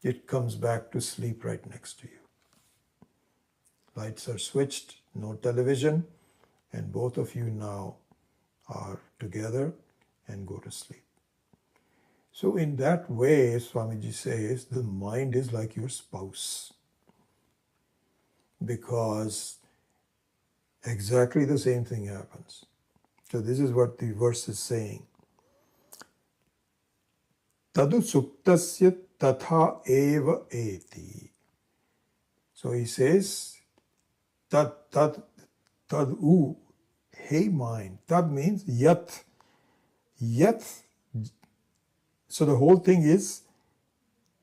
it comes back to sleep right next to you. Lights are switched, no television, and both of you now are together and go to sleep. So in that way, Swamiji says, the mind is like your spouse. Because exactly the same thing happens. So this is what the verse is saying. Tadu suptasya tatha eva eti. So he says, tad u, hey mind. Tad means yat. Yat. So the whole thing is,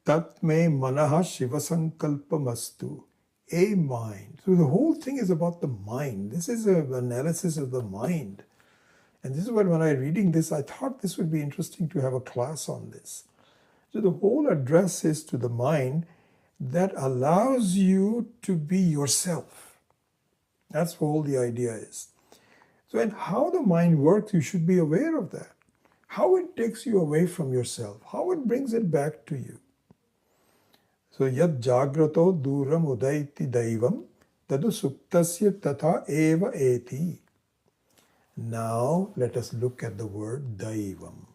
tat me manaha Shiva Sankalpa mastu. A mind. So the whole thing is about the mind. This is an analysis of the mind. And this is what, when I was reading this, I thought this would be interesting to have a class on this. So the whole address is to the mind that allows you to be yourself. That's what all the idea is. So, and how the mind works, you should be aware of that. How it takes you away from yourself, how it brings it back to you. So, yad jagrato duram udaiti daivam tadu suptasya tatha eva eti. Now, let us look at the word daivam.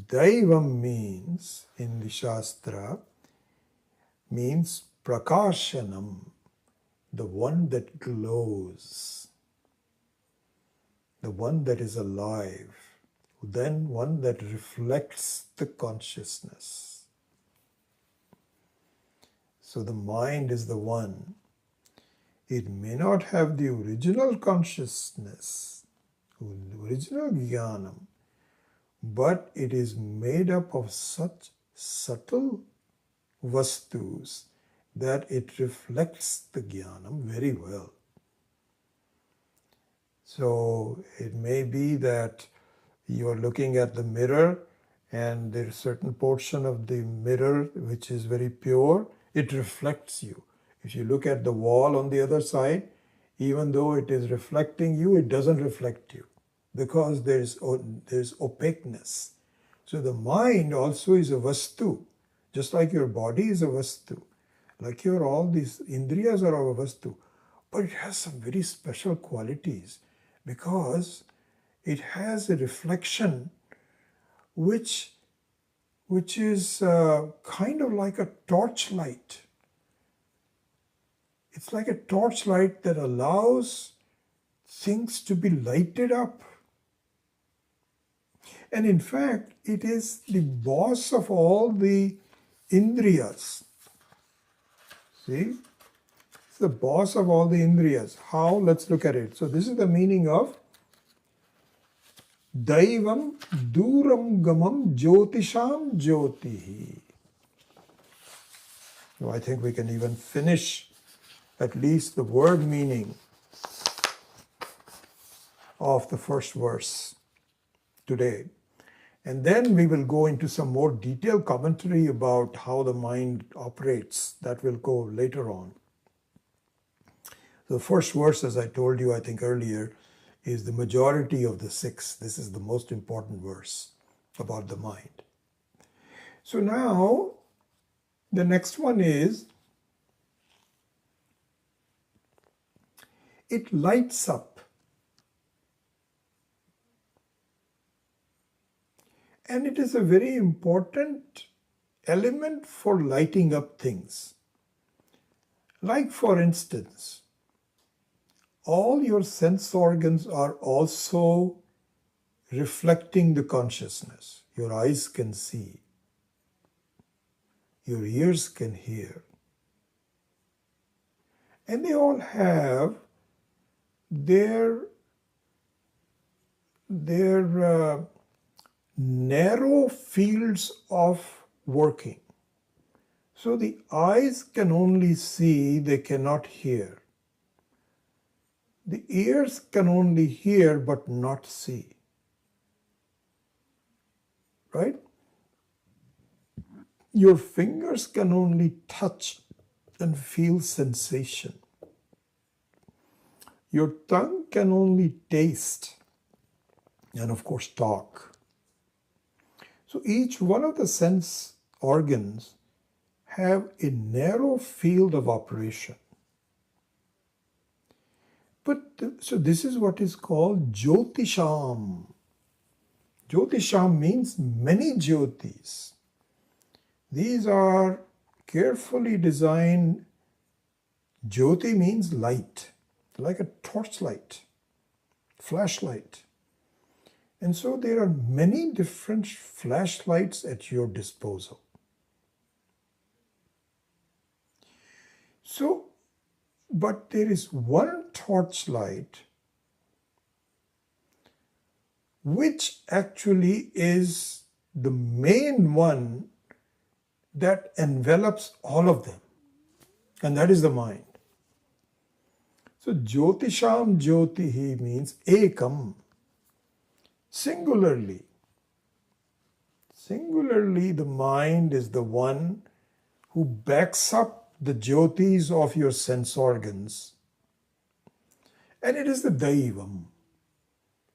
Daivam means, in the Shastra, means prakashanam, the one that glows, the one that is alive, then one that reflects the consciousness. So the mind is the one. It may not have the original consciousness, original jnanam, but it is made up of such subtle vastus that it reflects the jnanam very well. So it may be that you are looking at the mirror and there is a certain portion of the mirror which is very pure, it reflects you. If you look at the wall on the other side, even though it is reflecting you, it doesn't reflect you because there's opaqueness. So the mind also is a vastu, just like your body is a vastu, like all these indriyas are a vastu, but it has some very special qualities because it has a reflection which is kind of like a torchlight. It's like a torchlight that allows things to be lighted up. And in fact, it is the boss of all the indriyas. See? It's the boss of all the indriyas. How? Let's look at it. So this is the meaning of Daivam Duram Gamam Jyotisham Jyotihi. So I think we can even finish at least the word meaning of the first verse today. And then we will go into some more detailed commentary about how the mind operates. That will go later on. The first verse, as I told you, I think earlier, is the majority of the 6. This is the most important verse about the mind. So now, the next one is, it lights up. And it is a very important element for lighting up things. Like, for instance, all your sense organs are also reflecting the consciousness. Your eyes can see. Your ears can hear. And they all have their narrow fields of working. So the eyes can only see, they cannot hear. The ears can only hear but not see. Right? Your fingers can only touch and feel sensation. Your tongue can only taste and, of course, talk. So each one of the sense organs have a narrow field of operation. So this is what is called Jyotisham. Jyotisham means many Jyotis. These are carefully designed. Jyoti means light, like a torchlight, flashlight. And so there are many different flashlights at your disposal. So, but there is one torchlight which actually is the main one that envelops all of them, and that is the mind. So Jyotisham Jyotihi means ekam, singularly. Singularly, the mind is the one who backs up the Jyotis of your sense organs. And it is the Daivam.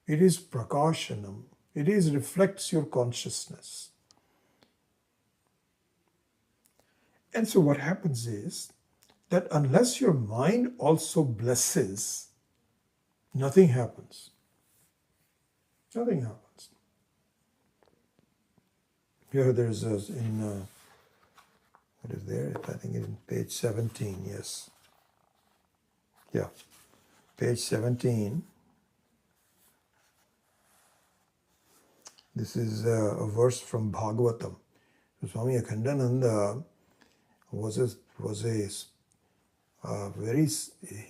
It is Prakashanam. It is reflects your consciousness. And so what happens is that unless your mind also blesses, nothing happens. Nothing happens. Here there's what is there? I think it's in page 17, yes. Yeah, page 17. This is a verse from Bhagavatam. So Swami Akhandananda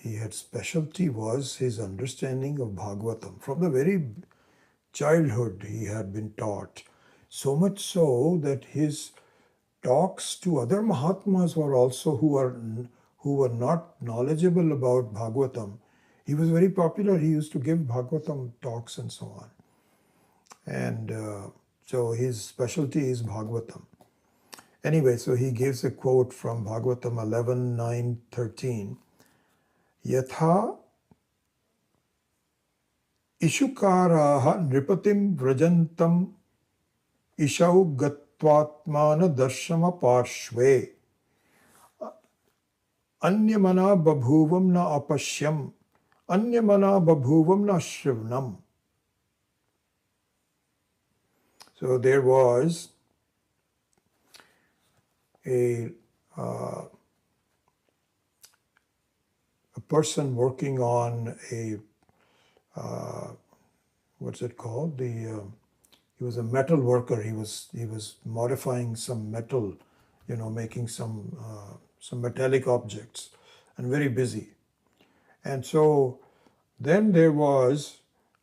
he had specialty was his understanding of Bhagavatam. From the very childhood he had been taught, so much so that his talks to other Mahatmas were also who were not knowledgeable about Bhagavatam. He was very popular. He used to give Bhagavatam talks and so on. And so his specialty is Bhagavatam. Anyway, so he gives a quote from Bhagavatam 11:9-13. Yatha ishukaraha nripatim vrajantam ishau gatvatmana darshama parshve anyamana babhuvam na apashyam anyamana babhuvam na shrivnam. So there was a person working on a what's it called? He was a metal worker. He was modifying some metal, making some metallic objects, and very busy. And so then there was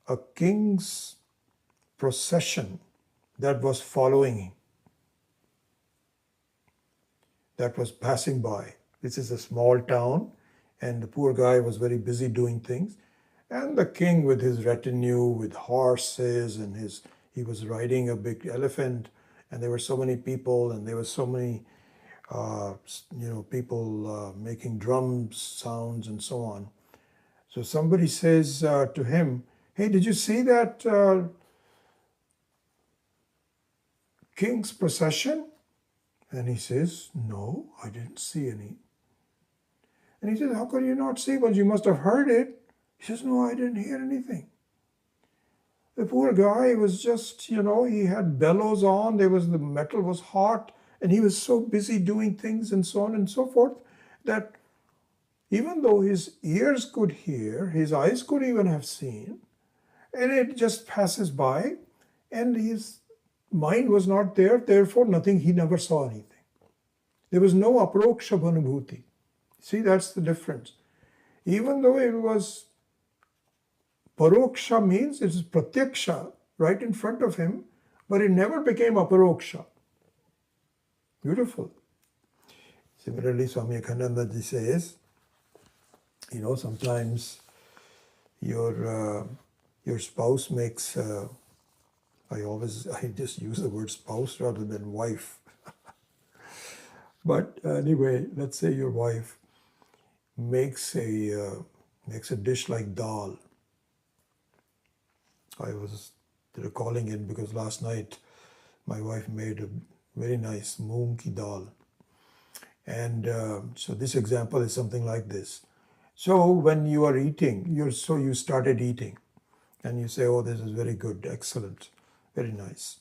a king's procession that was following him, that was passing by. This is a small town, and the poor guy was very busy doing things. And the king, with his retinue, with horses, and he was riding a big elephant, and there were so many people, and there were so many, people making drums sounds and so on. So somebody says to him, "Hey, did you see that king's procession?" And he says, "No, I didn't see any." And he says, "How could you not see? Well, you must have heard it." He says, "No, I didn't hear anything." The poor guy was just, he had bellows on, the metal was hot, and he was so busy doing things and so on and so forth that even though his ears could hear, his eyes could even have seen, and it just passes by, and his mind was not there, therefore nothing, he never saw anything. There was no aproksha bhanubhuti. See, that's the difference. Even though it was paroksha, means it is pratyaksha right in front of him, but it never became aparoksha. Beautiful. Similarly, Swami Akhananda ji says, sometimes your spouse makes, I just use the word spouse rather than wife. But anyway, let's say your wife makes a dish like dal. I was recalling it because last night my wife made a very nice moong ki dal. And so this example is something like this. So when you are eating, you started eating, and you say, "Oh, this is very good, excellent, very nice."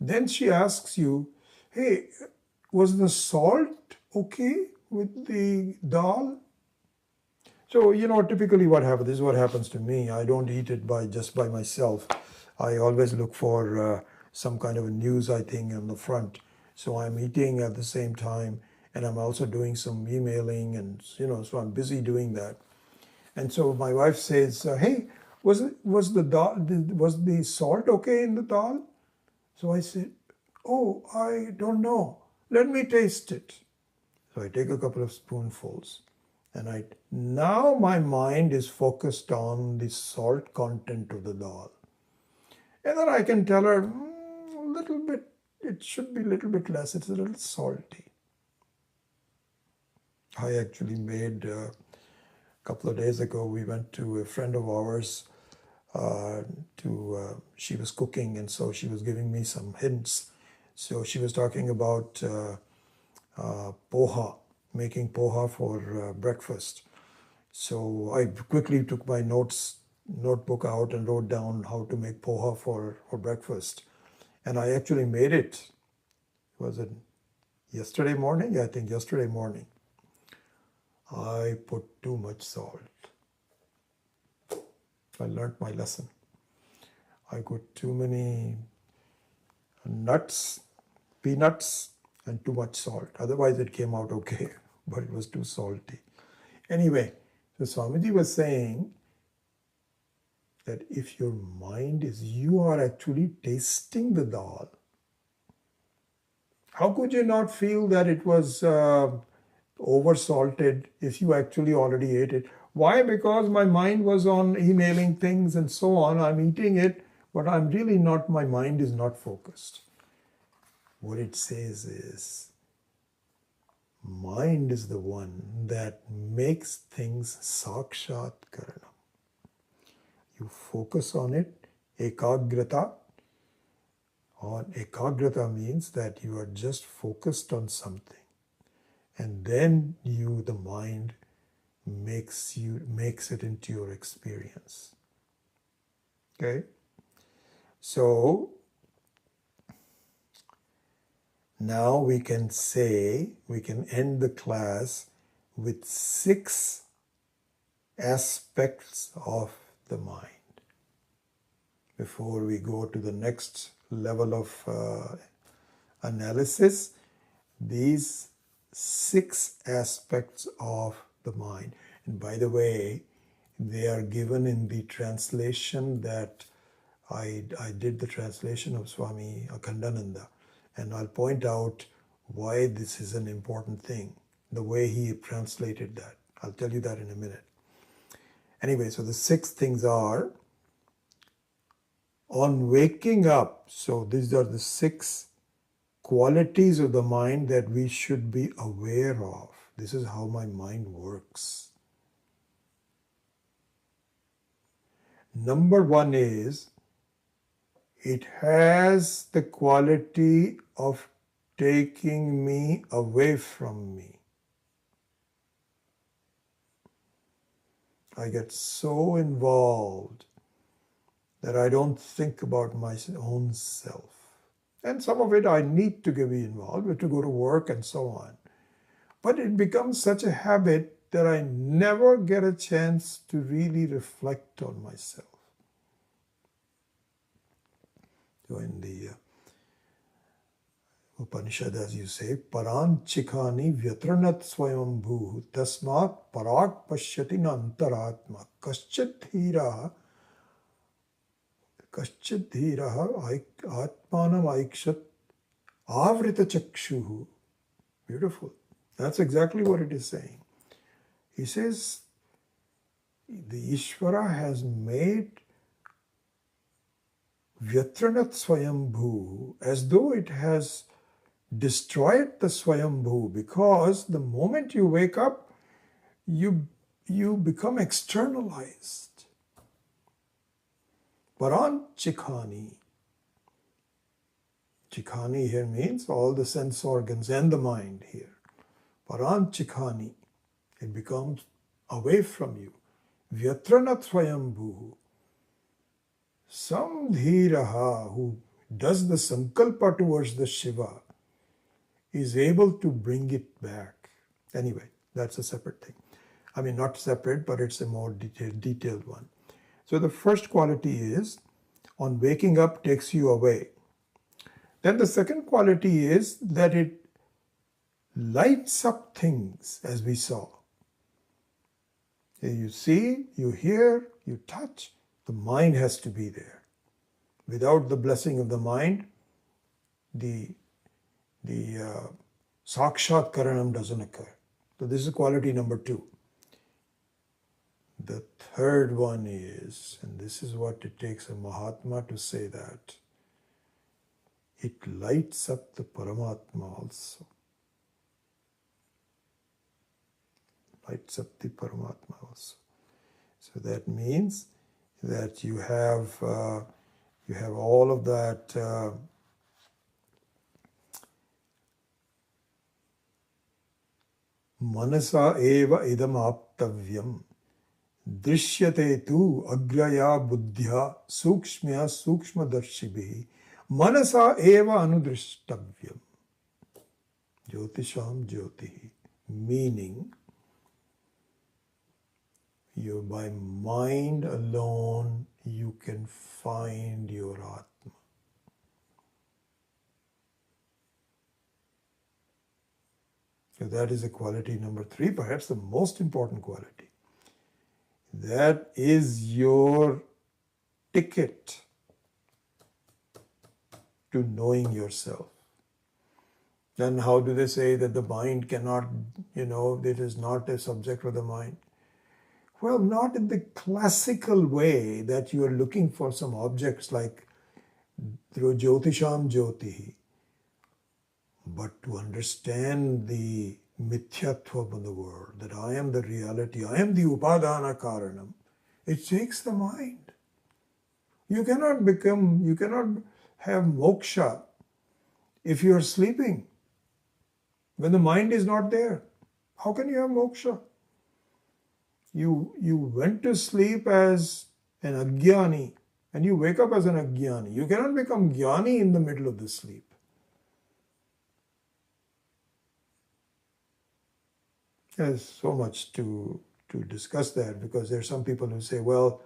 Then she asks you, "Hey, was the salt okay with the dal?" So, typically what happens, this is what happens to me. I don't eat it just by myself. I always look for some kind of a news, I think, on the front. So I'm eating at the same time, and I'm also doing some emailing, and, so I'm busy doing that. And so my wife says, "Hey, was the salt okay in the dal?" So I said, "Oh, I don't know. Let me taste it." So I take a couple of spoonfuls, and now my mind is focused on the salt content of the dal. And then I can tell her, a little bit, it should be a little bit less, it's a little salty. I actually made, a couple of days ago, we went to a friend of ours, she was cooking, and so she was giving me some hints. So she was talking about poha, making poha for breakfast. So I quickly took my notebook out and wrote down how to make poha for breakfast. And I actually made it. Was it yesterday morning? Yeah, I think yesterday morning. I put too much salt. I learned my lesson. I put too many nuts, peanuts, and too much salt. Otherwise it came out okay, but it was too salty. Anyway, so Swamiji was saying that if your mind you are actually tasting the dal, how could you not feel that it was over salted if you actually already ate it? Why? Because my mind was on emailing things and so on. I'm eating it, but I'm really not, my mind is not focused. What it says is, mind is the one that makes things sakshat karana. You focus on it, ekagrata. Ekagrata means that you are just focused on something, and then the mind makes it into your experience. Okay? So Now we can end the class with 6 aspects of the mind. Before we go to the next level of analysis, these 6 aspects of the mind. And by the way, they are given in the translation that I did the translation of Swami Akhandananda. And I'll point out why this is an important thing, the way he translated that. I'll tell you that in a minute. Anyway, so the 6 things are, on waking up, so these are the 6 qualities of the mind that we should be aware of. This is how my mind works. Number 1 is, it has the quality of taking me away from me. I get so involved that I don't think about my own self. And some of it I need to be involved, to go to work and so on. But it becomes such a habit that I never get a chance to really reflect on myself. So in the Upanishad, as you say, paran chikani vyatranat swayambhu tasmat parak pashyati na antaratma kaschit dhiraha atmanam aikshat avrita chakshuhu. Beautiful. That's exactly what it is saying. He says the Ishvara has made Vyatranat Swayambhu as though it has destroyed the Swayambhu, because the moment you wake up, you become externalized. Paran Chikhani. Chikhani here means all the sense organs and the mind here. Paran Chikhani. It becomes away from you. Vyatranat Swayambhu. Some dhiraha who does the sankalpa towards the Shiva is able to bring it back. Anyway, that's a separate thing. I mean, not separate, but it's a more detailed one. So the first quality is, on waking up takes you away. Then the second quality is that it lights up things, as we saw. You see, you hear, you touch. The mind has to be there. Without the blessing of the mind, the sakshat karanam doesn't occur. So this is quality number 2. The third one is, and this is what it takes a Mahatma to say that, it lights up the Paramatma also. Lights up the Paramatma also. So that means that you have all of that manasa eva idam aptavyam drishyate tu agraya buddhya sukshmya sukshmadarshibhi manasa eva anudrishtavyam jyotisham jyotihi. Meaning, by mind alone, you can find your Atma. So that is a quality number 3, perhaps the most important quality. That is your ticket to knowing yourself. Then how do they say that the mind cannot, it is not a subject of the mind? Well, not in the classical way that you are looking for some objects like through Jyotisham Jyotihi, but to understand the mithyatva of the world, that I am the reality, I am the upadana karanam. It takes the mind. You cannot have moksha if you are sleeping. When the mind is not there, how can you have moksha? You went to sleep as an agyani and you wake up as an agyani. You cannot become jnani in the middle of the sleep. There's so much to discuss that, because there are some people who say, well,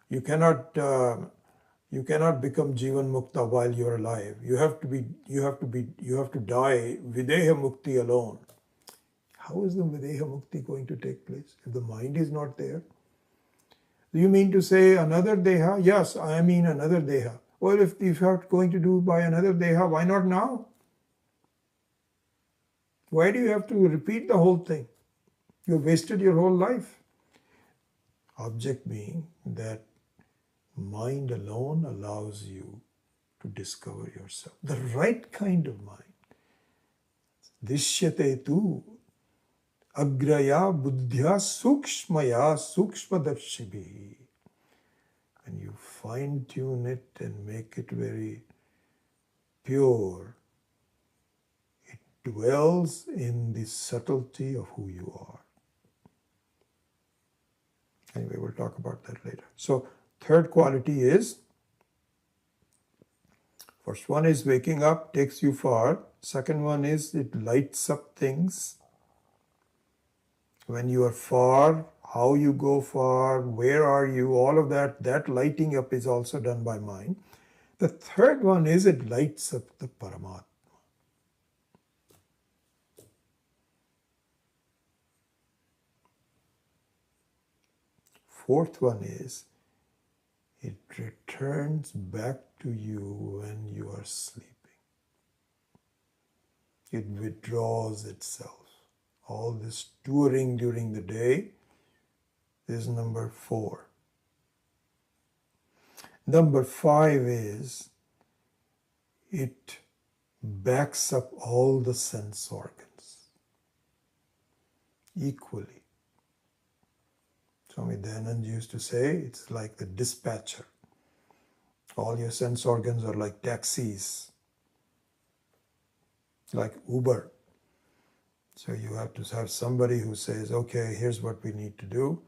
you cannot become Jivan Mukta while you're alive. You have to die Videha Mukti alone. How is the Videha Mukti going to take place if the mind is not there? Do you mean to say another Deha? Yes, I mean another Deha. Well, if you're going to do by another Deha, why not now? Why do you have to repeat the whole thing? You've wasted your whole life. Object being that mind alone allows you to discover yourself. The right kind of mind. Dishyate tu agraya buddhya sukshmaya sukshmadarshibhi. And you fine tune it and make it very pure. It dwells in the subtlety of who you are. Anyway, we'll talk about that later. So, third quality is, first one is waking up, takes you far. Second one is it lights up things. When you are far, how you go far, where are you, all of that lighting up is also done by mind. The third one is it lights up the Paramatma. Fourth one is it returns back to you when you are sleeping. It withdraws itself. All this touring during the day is number 4. Number 5 is it backs up all the sense organs equally. Swami Dayanand used to say it's like the dispatcher. All your sense organs are like taxis, like Uber. So you have to have somebody who says, okay, here's what we need to do.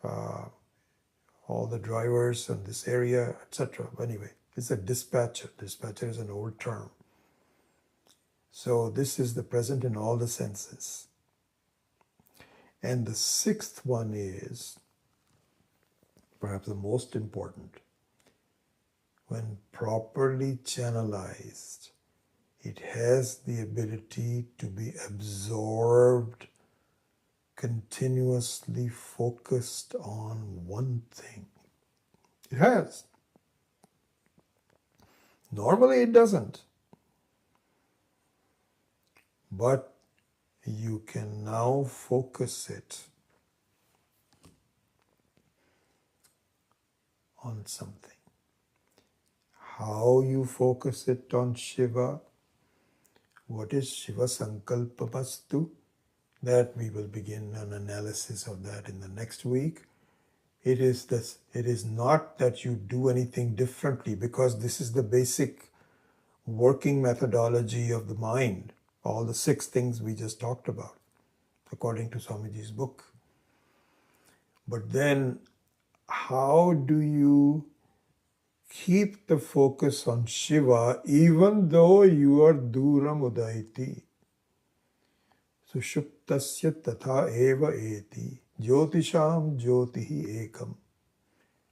All the drivers in this area, etc. Anyway, it's a dispatcher. Dispatcher is an old term. So this is the present in all the senses. And the 6th one is perhaps the most important. When properly channelized, it has the ability to be absorbed, continuously focused on one thing. It has. Normally it doesn't. But you can now focus it on something. How you focus it on Shiva, what is Shiva Sankalpa Vastu, that we will begin an analysis of that in the next week. It is not that you do anything differently, because this is the basic working methodology of the mind. All the 6 things we just talked about, according to Swamiji's book. But then, how do you keep the focus on Shiva even though you are Duram Udaiti? Sushuptasya tatha eva eti jyotisham jyotihi ekam.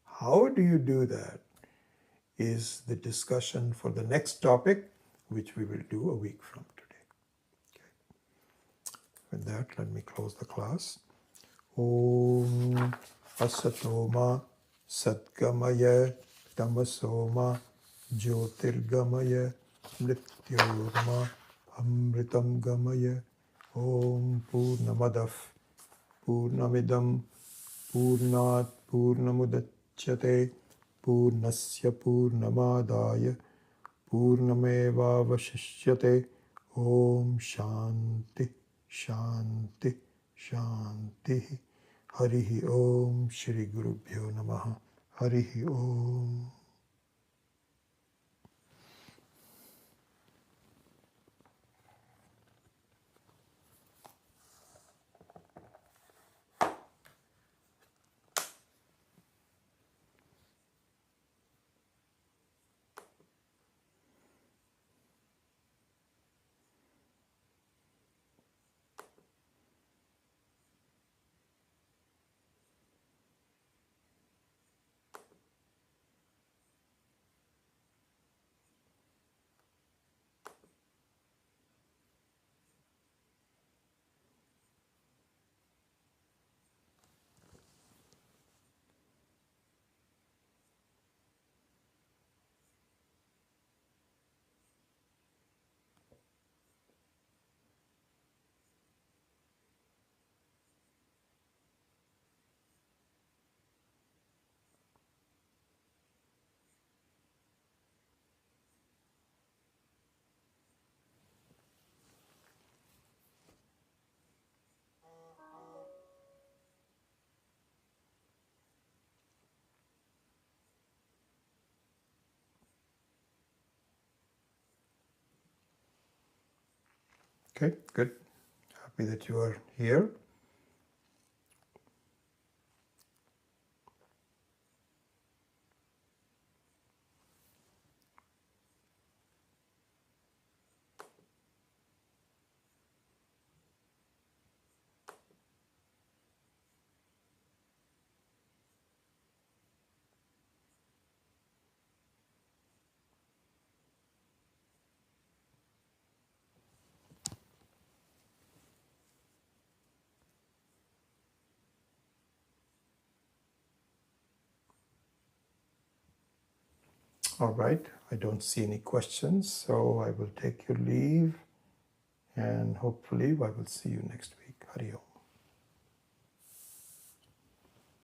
How do you do that is the discussion for the next topic, which we will do a week from today. Okay. With that, let me close the class. Om Asatoma Satgamaya Tamasoma Jyotirgamaya Mrityorma Amritam Gamaya. Om Purnamadav Purnamidam Purnat Purnamudachyate Purnasya Purnamadaya Purnameva Vashishyate. Om Shanti Shanti Shanti. Harihi Om. Shri Gurubhyo Namaha. Harihi Om. Okay, good. Happy that you are here. All right, I don't see any questions, so I will take your leave and hopefully I will see you next week. Hari Om.